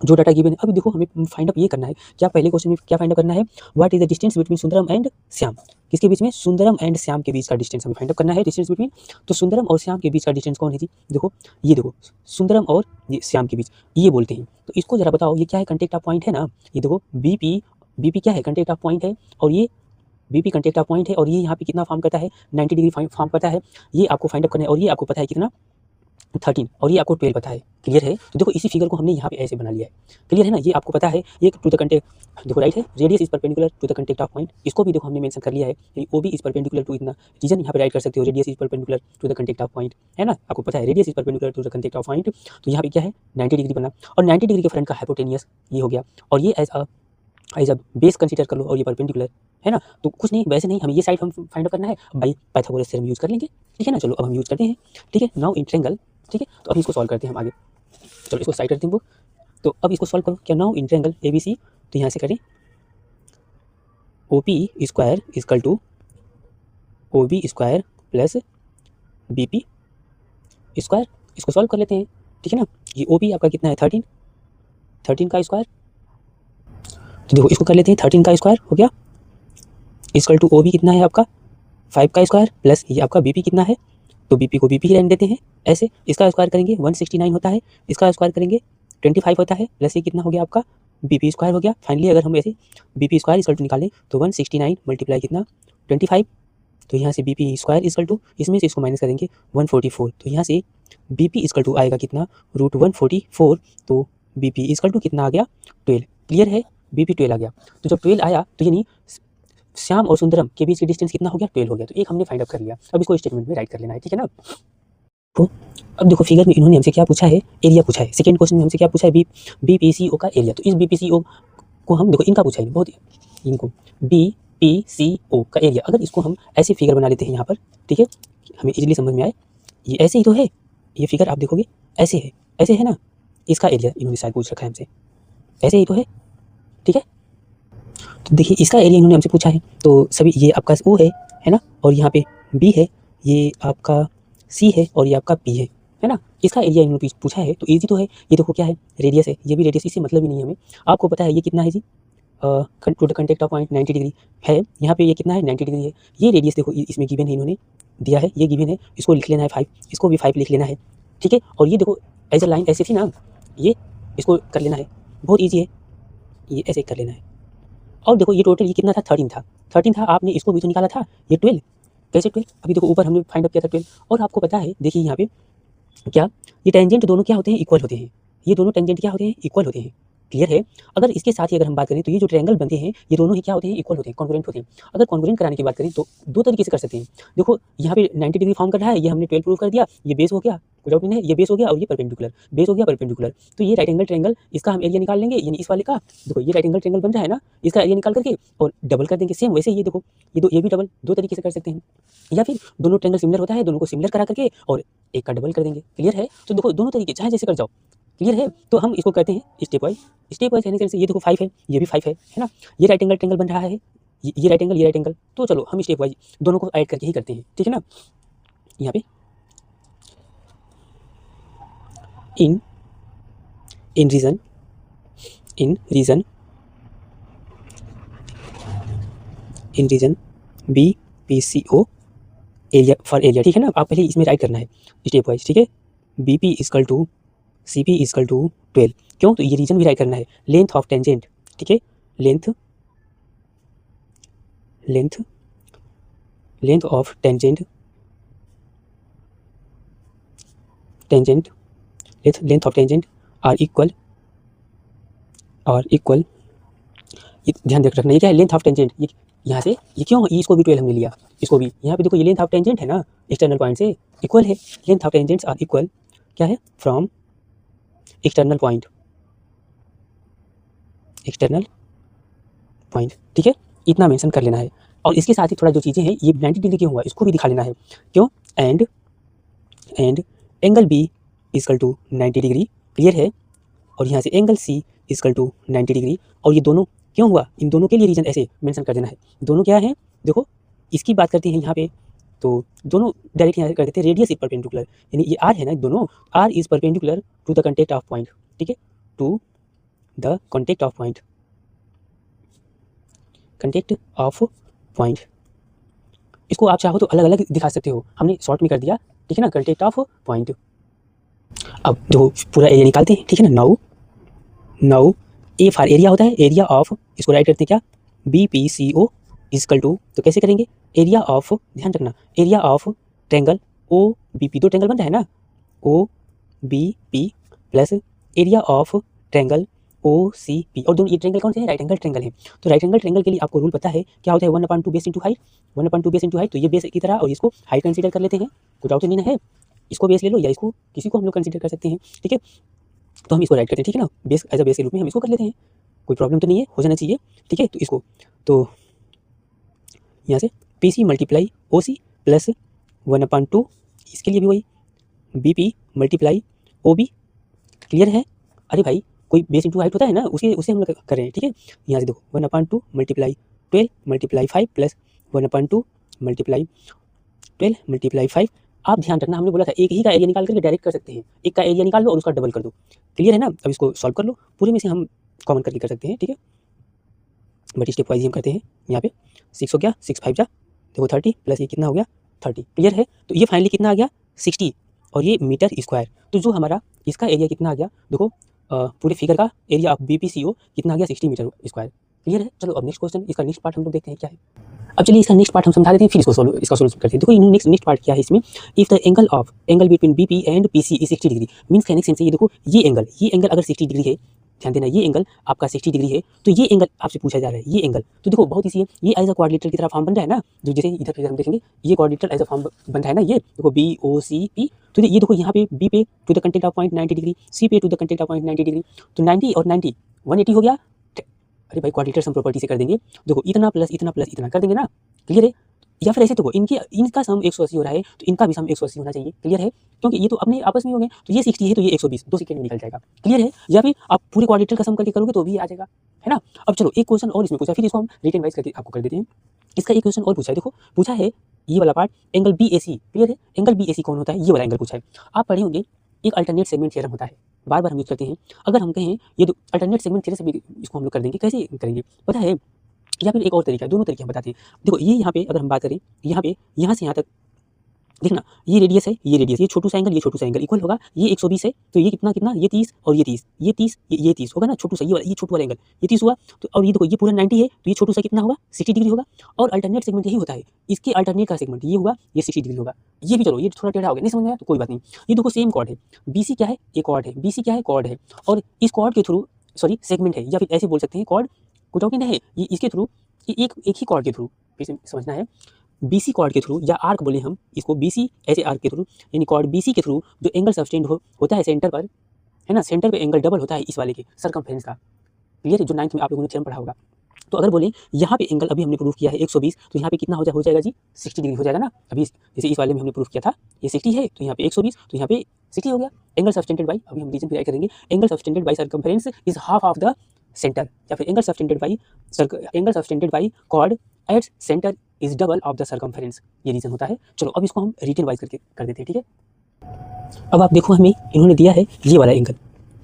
जो डाटा गिवन है। अभी देखो हमें फाइंड अप ये करना है, क्या पहले क्वेश्चन में क्या फाइंड अप करना है, what is the distance between Sundaram and Shyam, किसके बीच में, सुंदरम एंड श्याम के बीच का डिस्टेंस हमें फाइंड अप करना है, डिस्टेंस बिटवीन। तो सुंदरम और श्याम के बीच का डिस्टेंस कौन है जी, देखो ये देखो सुंदरम और ये श्याम के बीच ये बोलते हैं। तो इसको जरा बताओ ये क्या है, कंटेक्ट ऑफ पॉइंट है ना, ये देखो बीपी क्या है, कंटेक्ट ऑफ पॉइंट है, और ये बीपी कंटेक्ट ऑफ पॉइंट है, और ये यहाँ पे कितना फॉर्म करता है, 90 डिग्री फॉर्म करता है। ये आपको फाइंड अप करना है, और ये आपको पता है कितना, 13, और ये आपको 12 पता है। क्लियर है, तो देखो इसी फिगर को हमने यहाँ पे ऐसे बना लिया है। क्लियर है ना, ये आपको पता है, ये टू द कंटेक्ट देखो राइट है, radius is perpendicular to the contact of point, इसको भी देखो हमने मेंशन कर लिया है, यानी O B is perpendicular to इतना, रीजन यहाँ पे राइट कर सकते हो, radius is perpendicular to the contact of point, है ना, आपको पता है radius is perpendicular to the contact of point. तो यहाँ पे क्या है, 90 डिग्री बना, और 90 डिग्री के फ्रंट का हाइपोटेनियस ये हो गया, और ये एज अ बेस कंसीडर कर लो, और ये परपेंडिकुलर है ना। तो कुछ नहीं, वैसे नहीं, हमें ये साइड हम फाइंड आउट करना है, बाई पाइथागोरस थ्योरम यूज कर लेंगे। ठीक है ना, चलो अब हम यूज करते हैं। ठीक है, नाउ इन ट्रायंगल, ठीक है, तो अभी इसको सॉल्व करते हैं हम आगे। चलो इसको साइड करते हैं बुक, तो अब इसको सॉल्व करो, क्या now in triangle A B C, तो यहाँ से करें O P square equal to O B square plus B P square, इसको सॉल्व कर लेते हैं, ठीक है ना। ये ओ पी आपका कितना है 13 का स्क्वायर, तो देखो इसको कर लेते हैं 13 का स्क्वायर हो गया, इक्वल टू ओ बी कितना है आपका 5 का स्क्वायर प्लस ये आपका बी पी कितना है, तो बी पी को बी पी ही रहने देते हैं ऐसे, इसका स्क्वायर करेंगे 169 होता है, इसका स्क्वायर करेंगे 25 होता है, प्लस ये कितना हो गया आपका बी पी स्क्वायर हो गया। फाइनली अगर हम ऐसे B P square equal to निकालें तो 169 मल्टीप्लाई कितना 25, तो यहाँ से B P square equal to इसमें से इसको माइनस करेंगे 144, तो यहाँ से बी पी इक्वल टू आएगा कितना √144, तो बी पी इक्वल टू कितना आ गया 12। क्लियर है, बी पी 12 आ गया। तो जब 12 आया तो यानी श्याम और सुंदरम के बीच की डिस्टेंस कितना हो गया 12 हो गया, तो एक हमने फाइंड आउट कर लिया। अब इसको स्टेटमेंट में राइट कर लेना है, ठीक है ना। तो अब देखो फिगर में इन्होंने हमसे क्या पूछा है, एरिया पूछा है। सेकंड क्वेश्चन में हमसे क्या पूछा है, बीपीसीओ का एरिया। तो इस बीपीसीओ को हम देखो इनका पूछा है बहुत, इनको बीपीसीओ का एरिया, अगर इसको हम ऐसे फिगर बना लेते हैं यहाँ पर, ठीक है, हमें इजीली समझ में आए, ये ऐसे ही तो है, ये फिगर आप देखोगे ऐसे है ना, इसका एरिया इन्होंने शायद पूछ रखा है हमसे, ऐसे ही तो है, ठीक है। तो देखिए इसका एरिया इन्होंने हमसे पूछा है, तो सभी ये आपका ओ है ना, और यहाँ पे बी है, ये आपका सी है और ये आपका पी है ना। इसका एरिया इन्होंने पूछा है तो इजी तो है, ये देखो क्या है रेडियस है, ये भी रेडियस, इससे मतलब ही नहीं है हमें। आपको पता है ये कितना है जी, to the contact of point 90 degree है, यहाँ पे ये कितना है 90 डिग्री है। ये रेडियस देखो इसमें गिवन है, इन्होंने दिया है, ये गिवन है, इसको लिख लेना है 5, इसको भी 5 लिख लेना है, ठीक है। और ये देखो एज अ लाइन ऐसे थी ना, ये इसको कर लेना है, बहुत ईजी है, ये ऐसे कर लेना है। और देखो ये टोटल ये कितना था 13 था, आपने इसको भी तो निकाला था, ये 12, कैसे 12, अभी देखो ऊपर हमने फाइंड अप किया था 12। और आपको पता है देखिए यहाँ पे क्या, ये टेंजेंट दोनों क्या होते हैं इक्वल होते हैं, ये दोनों टेंजेंट क्या होते हैं इक्वल होते हैं, क्लियर है। अगर इसके साथ ही अगर हम बात करें तो ये जो ट्रायंगल बनते हैं ये दोनों ही क्या होते हैं इक्वल होते हैं, कॉन्ग्रुएंट होते हैं। अगर कॉन्ग्रुएंट कराने की बात करें तो दो तरीके से कर सकते हैं, देखो यहाँ पे 90 डिग्री फॉर्म कर रहा है, ये हमने 12 प्रूव कर दिया, ये बेस हो गया, कोई डाउट नहीं है, ये बेस हो गया और ये परपेंडिकुलर, बेस हो गया परपेंडिकुलर, तो ये राइट एंगल ट्रायंगल, इसका हम एरिया निकाल लेंगे, यानी इस वाले का, देखो ये राइट एंगल ट्रायंगल बन रहा है ना, इसका एरिया निकाल करके और डबल कर देंगे, सेम वैसे ये देखो ये भी डबल, दो तरीके से कर सकते हैं। या फिर दोनों ट्रायंगल सिमिलर होता है, दोनों को सिमिलर करा करके और एक का डबल कर देंगे, क्लियर है। तो देखो दोनों तरीके चाहे जैसे कर जाओ, क्लियर है। तो हम इसको करते हैं स्टेप वाइज रहने से, ये देखो 5 है, ये भी 5 है ना, ये राइट एंगल ट्रायंगल बन रहा है, ये राइट एंगल, तो चलो हम स्टेप वाइज दोनों को ऐड करके ही करते हैं, ठीक है ना। यहाँ पे in region BPCO area for area, ठीक है ना। आप पहले इसमें राइट करना है स्टेप वाइज, ठीक है। BP equal to CP equal to 12, क्यों, तो ये रीजन भी राइट करना है, लेंथ ऑफ टेंजेंट, ठीक है, length of tangent length of tangent are equal, ये ध्यान रखना, ये क्या है लेंथ ऑफ टेंजेंट, ये यहाँ से ये क्यों, इसको भी 12 हमने लिया, इसको भी यहाँ पे देखो ये लेंथ ऑफ टेंजेंट है ना, एक्सटर्नल पॉइंट से इक्वल है, length of tangents are equal क्या है, फ्रॉम एक्सटर्नल पॉइंट, ठीक है, इतना मेंशन कर लेना है। और इसके साथ ही थोड़ा जो चीज़ें हैं, ये 90 डिग्री क्यों हुआ इसको भी दिखा लेना है, क्यों, and angle B equal to 90 degree, clear है। और यहाँ से angle C equal to 90 degree, और ये दोनों क्यों हुआ, इन दोनों के लिए रीजन ऐसे मेंशन कर देना है, दोनों क्या है, देखो इसकी बात करते हैं यहाँ पे, तो दोनों डायरेक्ट यहाँ कर देते हैं, रेडियस इज परपेंडिकुलर, यानी ये R है ना, दोनों R is perpendicular to the contact of point, ठीक है, to the contact of point, इसको आप चाहो तो अलग अलग दिखा सकते हो, हमने शॉर्ट में कर दिया, ठीक है ना, कंटेक्ट ऑफ पॉइंट। अब जो पूरा एरिया निकालते हैं, ठीक है ना, नाउ ए फॉर एरिया होता है, एरिया ऑफ, इसको राइट करते हैं क्या, BPCO इक्वल टू, तो कैसे करेंगे, एरिया ऑफ, ध्यान रखना, एरिया ऑफ ट्रायंगल OBP, दो ट्रायंगल बन रहा है ना, OBP plus area of triangle OCP, और दोनों ये ट्रायंगल कौन से हैं, राइट एंगल ट्रायंगल है। तो राइट एंगल ट्रायंगल के लिए आपको रूल पता है क्या होता है, 1/2 base into height, 1/2 base into height, तो ये बेस की तरह और इसको हाइट कंसीडर कर लेते हैं, कुछ डाउट नहीं है, इसको बेस ले लो या इसको किसी को हम लोग कंसीडर कर सकते हैं, ठीक है। तो हम इसको राइट करते हैं, ठीक है ना, बेस एज अ बेस के रूप में हम इसको कर लेते हैं, कोई प्रॉब्लम तो नहीं है, हो जाना चाहिए, ठीक है। तो इसको तो यहाँ से PC मल्टीप्लाई OC प्लस 1/2, इसके लिए भी वही BP मल्टीप्लाई OB, क्लियर है। अरे भाई कोई बेस इंटू हाइट होता है ना, उसे हम लोग कर रहे हैं, ठीक है। यहाँ से देखो 1/2 multiply 12 multiply 5 plus 1/2 multiply 12 multiply 5 आप ध्यान रखना, हमने बोला था एक ही का एरिया निकाल करके डायरेक्ट कर सकते हैं, एक का एरिया निकाल लो और उसका डबल कर दो। क्लियर है ना? अब इसको सॉल्व कर लो, पूरे में से हम कॉमन करके कर सकते हैं, ठीक है। बट स्टेप वाइज हम करते हैं। यहाँ पे 6 हो गया, 6 5 जा देखो 30 प्लस ये कितना हो गया 30। क्लियर है? तो ये फाइनली कितना आ गया 60 और ये मीटर स्क्वायर। तो जो हमारा इसका एरिया कितना आ गया देखो, पूरे फिगर का एरिया ऑफ BPCO कितना आ गया 60 मीटर स्क्वायर। क्लियर है? चलो अब नेक्स्ट क्वेश्चन, इसका नेक्स्ट पार्ट हम लोग देखते हैं क्या है। अब चलिए इसका नेक्स्ट पार्ट हम समझा देते हैं, फिर इसका सोल्यूशन करते हैं। देखो नेक्स्ट पार्ट क्या है इसमें, if the angle between BP and PC is 60 degree, means कहने के सेंस ये देखो ये एंगल अगर 60 डिग्री है, ध्यान देना ये एंगल आपका 60 डिग्री है, तो ये एंगल आपसे पूछा जा रहा है, ये एंगल तो देखो बहुत इजी है, ये एज अ क्वाड्रिलेटरल की तरह फॉर्म बन रहा है ना, जो जैसे इधर फिगर हम देखेंगे ये क्वाड्रिलेटरल एज अ फॉर्म बन रहा है ना, ये देखो BOCP, तो ये देखो यहाँ पे B पे to the content of point 90 degree, C पे to the content of point 90 degree, तो 90 और 90 180 हो गया। अरे भाई क्वाड्रिलेटरल सम प्रॉपर्टी से कर देंगे, देखो इतना प्लस इतना कर देंगे ना। क्लियर है? या फिर ऐसे देखो इनका सम 180 हो रहा है तो इनका भी सम 180 होना चाहिए। क्लियर है? क्योंकि ये तो अपने आपस में हो गए, तो ये 60 है तो ये 120 2 सेकंड में निकल जाएगा। क्लियर है? या फिर आप पूरे क्वाड्रिलेटरल का सम करके करोगे तो भी आ जाएगा, है ना। अब चलो एक क्वेश्चन और इसमें पूछा, फिर इसको हम रिटन वाइज करके आपको कर देते हैं। इसका एक क्वेश्चन और पूछा है, देखो पूछा है ये वाला पार्ट एंगल BAC। क्लियर है? एंगल BAC कौन होता है, ये वाला एंगल पूछा है। आप पढ़े होंगे एक अल्टरनेट सेगमेंट थ्योरम होता है, बार बार हम यूज करते हैं। अगर हम कहें ये अल्टरनेट सेगमेंट थ्योरम से भी इसको हम लोग कर देंगे, कैसे करेंगे पता है, या फिर एक और तरीका है, दोनों तरीके हम बताते हैं। देखो ये यहाँ पे अगर हम बात करें, यहाँ पे यहाँ से यहाँ तक देखना, ये रेडियस है, ये रेडियस, ये छोटू सा एंगल इक्वल होगा, ये 120 है तो ये कितना ये 30 और ये 30, ये 30 ये 30 होगा ना, छोटू सा ये छोटू वाला एंगल ये 30 हुआ। तो और ये देखो ये पूरा 90 है तो ये छोटू सा कितना होगा 60 डिग्री होगा। और अल्टरनेट सेगमेंट यही होता है, इसके अल्टरनेट का सेगमेंट ये होगा, ये 60 डिग्री होगा। ये भी चलो ये थोड़ा टेढ़ा हो गया, नहीं समझ में आया तो कोई बात नहीं। ये देखो सेम कॉर्ड है, BC क्या है, ये कॉर्ड है, BC क्या है, कॉर्ड है, और इस कॉर्ड के थ्रू सॉरी सेगमेंट है, या फिर ऐसे बोल सकते हैं कॉर्ड कुछ और नहीं है, ये इसके थ्रू एक ही कॉर्ड के थ्रू, फिर से समझना है, BC कॉर्ड के थ्रू या आर्क बोले हम इसको, BC ऐसे आर्क के थ्रू, यानी कॉर्ड BC के थ्रू जो एंगल सब्सटेंड होता है सेंटर पर, है ना, सेंटर पे एंगल डबल होता है इस वाले के सर्कमफ्रेंस का। क्लियर है? जो 9th में आप लोगों ने थ्योरम पढ़ा होगा। तो अगर बोले यहाँ पे एंगल अभी हमने प्रूफ किया है 120, तो यहाँ पे कितना हो जाएगा जी 60 डिग्री हो जाएगा ना। अभी जैसे इस वाले में हमने प्रूफ किया था ये 60 है तो यहाँ पे 120, तो यहाँ पे 60 हो गया। एंगल सब्सटेंडेड बाई, अभी हम रीजन पे करेंगे, angle subtended by circumference is half of the centre, या फिर angle subtended by chord at centre is double of the circumference, ये रीजन होता है। चलो अब इसको हम रिटन वाइज करके कर देते हैं, ठीक है। अब आप देखो हमें इन्होंने दिया है ये वाला एंगल,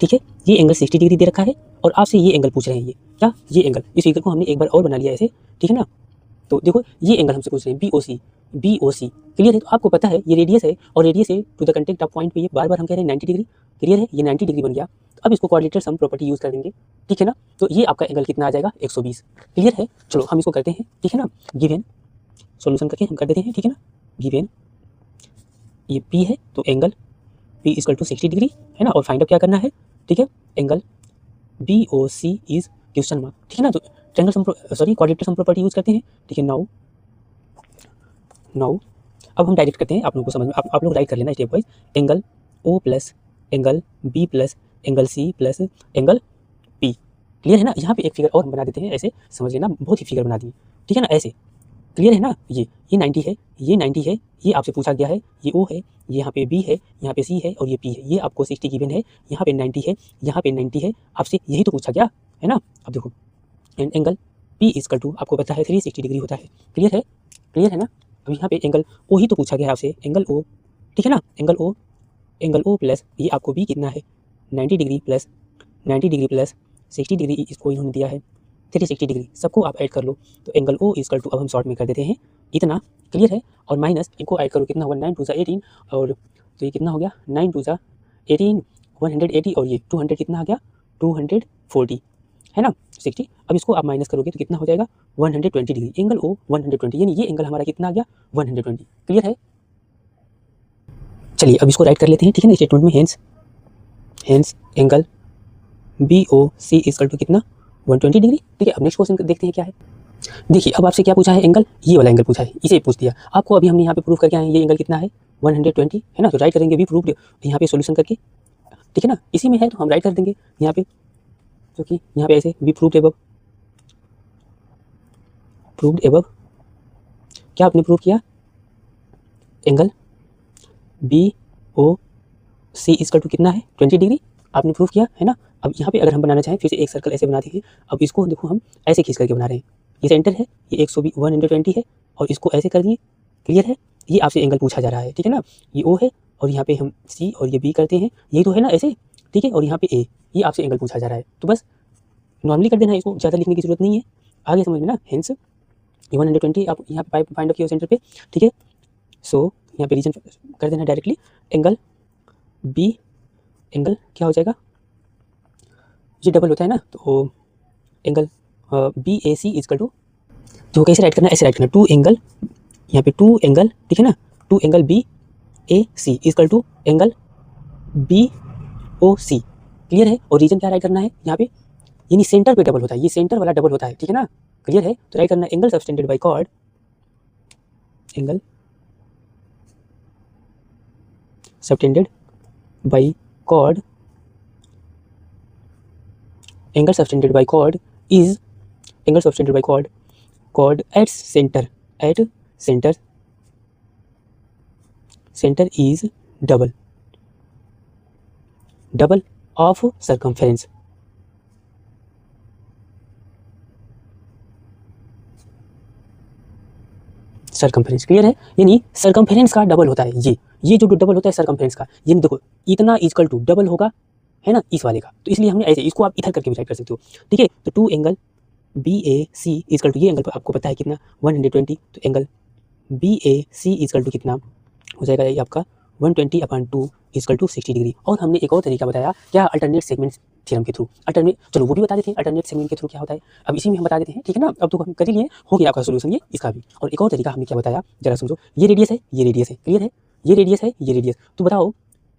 ठीक है, ये एंगल 60 डिग्री दे रखा है और आपसे ये एंगल पूछ रहे हैं, ये क्या, ये एंगल, इस फिगर को हमने एक बार और बना लिया ऐसे, ठीक है ना। तो देखो ये एंगल हमसे पूछ रहे हैं BOC। क्लियर है? तो आपको पता है ये रेडियस है और रेडियस है to the content of point पे ये बार बार हम कह रहे हैं 90 डिग्री। क्लियर है? ये 90 डिग्री बन गया। तो अब इसको क्वाड्रेटर सम प्रॉपर्टी यूज कर देंगे, ठीक है ना। तो ये आपका एंगल कितना आ जाएगा 120। क्लियर है? चलो हम इसको करते हैं, ठीक है ना। गिवन सॉल्यूशन करके हम कर देते हैं, ठीक है ना। गिवन ये P है तो angle P equal to 60 degree, है ना, और फाइंड आउट क्या करना है, ठीक है, angle BOC is question mark, ठीक है ना। तो ट्रायंगल सम क्वाड्रेटर सम प्रॉपर्टी यूज करते हैं, ठीक है। नाउ अब हम डायरेक्ट करते हैं, आप लोगों को समझ में, आप लोग राइट कर लेना step wise, angle O plus angle B plus angle C plus angle P। Clear है ना। यहाँ पे एक फिगर और हम बना देते हैं, ऐसे समझ लेना, बहुत ही फिगर बना दिए, ठीक है ना, ऐसे। क्लियर है ना। ये 90 है, ये 90 है, ये आपसे पूछा गया है, ये O है, ये यहाँ पे B है, यहाँ पे C है और ये P है, ये आपको 60 गिवन है, यहाँ पे 90 है, यहाँ पे 90 है, आपसे यही तो पूछा गया है ना। अब देखो एंगल P इक्वल टू आपको पता है 360 डिग्री होता है। क्लियर है? क्लियर है ना। अब यहाँ पे एंगल O ही तो पूछा गया है आपसे, एंगल O, ठीक है ना, एंगल O प्लस ये आपको B कितना है 90 डिग्री प्लस 60 डिग्री, इसको इन्होंने दिया है 360 डिग्री, सबको आप ऐड कर लो तो एंगल O इक्वल टू, अब हम शॉर्ट में कर देते हैं इतना। क्लियर है? और माइनस इनको ऐड करो, कितना हुआ 9 2 18, और तो ये कितना हो गया 9 2 18 180, और ये 200 कितना आ गया 240, है ना 60। अब इसको आप माइनस करोगे तो कितना हो जाएगा 120 डिग्री, एंगल O 120, यानी ये एंगल हमारा कितना आ गया 120। क्लियर है? चलिए अब इसको राइट कर लेते हैं, ठीक है ना, स्टेटमेंट में hence angle BOC equal to कितना 120 डिग्री। ठीक है, अब नेक्स्ट क्वेश्चन देखते हैं क्या है। देखिए अब आपसे क्या पूछा है, एंगल ये वाला एंगल पूछा है, इसे पूछ दिया आपको। अभी हमने यहाँ पे प्रूफ करके आए हैं, ये एंगल कितना है 120, है ना। तो राइट करेंगे वी प्रूव्ड यहाँ पे सॉल्यूशन करके, ठीक है ना, इसी में है तो हम राइट कर देंगे यहाँ पे, क्योंकि यहाँ पे ऐसे वी प्रूव्ड एबव क्या आपने प्रूव किया, एंगल BOC इक्वल टू कितना है 20 डिग्री आपने प्रूफ किया, है ना। अब यहाँ पे अगर हम बनाना चाहें फिर से एक सर्कल ऐसे बना देंगे। अब इसको देखो हम ऐसे खींच करके बना रहे हैं, ये सेंटर है, ये 120 है और इसको ऐसे कर दिए। क्लियर है? ये आपसे एंगल पूछा जा रहा है, ठीक है ना। ये ओ है और यहाँ पे हम सी और ये बी करते हैं, यही तो है ना ऐसे, ठीक है। और यहाँ पे ए, ये आपसे एंगल पूछा जा रहा है, तो बस नॉर्मली कर देना है, इसको ज़्यादा लिखने की जरूरत नहीं है। आगे समझ में ना, हेंस ये 120 आप यहाँ पे फाइंड आउट किया सेंटर पे, ठीक है। सो यहाँ पे रीजन कर देना डायरेक्टली, एंगल बी, एंगल क्या हो जाएगा, ये डबल होता है ना, तो angle B A C equal to, तो कैसे राइट करना है, ऐसे राइट करना, टू एंगल, यहाँ पे टू एंगल, ठीक है ना, two angle B A C equal to angle B O C, clear है। और रीजन क्या राइट करना है यहाँ पे, यानी सेंटर पे डबल होता है, ये सेंटर वाला डबल होता है, ठीक है ना, क्लियर है। तो राइट करना angle subtended by chord, angle subtended by chord, angle subtended by chord is, angle subtended by chord, chord at centre, at centre, centre is double, double of circumference, circumference, clear है। यानी circumference का double होता है ये जो double होता है circumference का, ये देखो इतना इजकल टू डबल होगा, है ना, इस वाले का, तो इसलिए हमने ऐसे, इसको आप इधर करके भी राइट कर सकते हो, ठीक है। तो two angle B A C equal to, ये एंगल आपको पता है कितना 120, तो angle B A C equal to कितना हो जाएगा, ये आपका 120/2 इजकल टू 60 डिग्री। और हमने एक और तरीका बताया क्या, अल्टरनेट सेगमेंट थ्योरम के थ्रू, अल्टरनेट, चलो वो भी बता देते हैं अल्टरनेट सेगमेंट के थ्रू क्या होता है, अब इसी में हम बता देते हैं, ठीक है ना। अब तो हम कर ही लिए, हो गया आपका सोल्यूशन ये इसका भी। और एक और तरीका हमने क्या बताया, जरा समझो, ये रेडियस है, ये रेडियस है, क्लियर है, ये रेडियस है, ये रेडियस, तो बताओ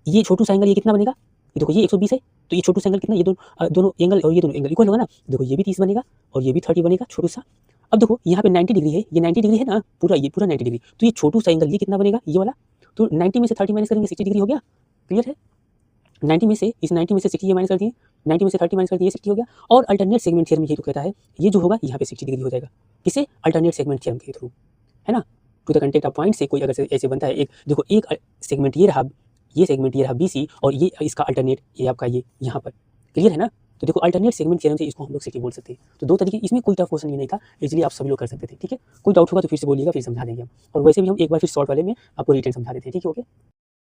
ये छोटू सा एंगल ये कितना बनेगा, ये देखो ये 120 है, तो ये छोटू सा एंगल कितना, ये दोनों एंगल और ये दोनों एंगल इक्वल होगा ना, देखो ये भी 30 बनेगा और ये भी 30 बनेगा छोटू सा। अब देखो यहाँ पे 90 डिग्री है, ये 90 डिग्री है ना, पूरा ये पूरा 90 डिग्री, तो ये छोटू सा एंगल ये कितना बनेगा, ये वाला, तो 90 में से 30 माइनस करेंगे 60 डिग्री हो गया, क्लियर है। 90 में से, इस 90 में से 60 ये माइनस कर दिए, 90 में से 30 माइनस कर दिए, 60 हो गया। और अल्टरनेट सेगमेंट थ्योरम यही तो कहता है, ये जो होगा यहाँ पे 60 डिग्री हो जाएगा, किसे, अल्टरनेट सेगमेंट थ्योरम के थ्रू, है ना। To the contact of point से कोई अगर ऐसे बनता है, एक देखो एक सेगमेंट ये रहा, ये सेगमेंट ये रहा बी सी, और ये इसका अल्टरनेट ये आपका ये यहाँ पर, क्लियर है ना। तो देखो अल्टरनेट सेगमेंट थ्योरम से इसको हम लोग सिटी बोल सकते हैं। तो दो तरीके, इसमें कोई टफ क्वेश्चन ये नहीं था, इसलिए आप सभी लोग कर सकते थे, ठीक है। कोई डाउट होगा तो फिर से बोलिएगा, फिर समझा देंगे हम, और वैसे भी हम एक बार फिर शॉर्ट वाले में आपको रिटर्न समझा देते हैं, ठीक है, ओके।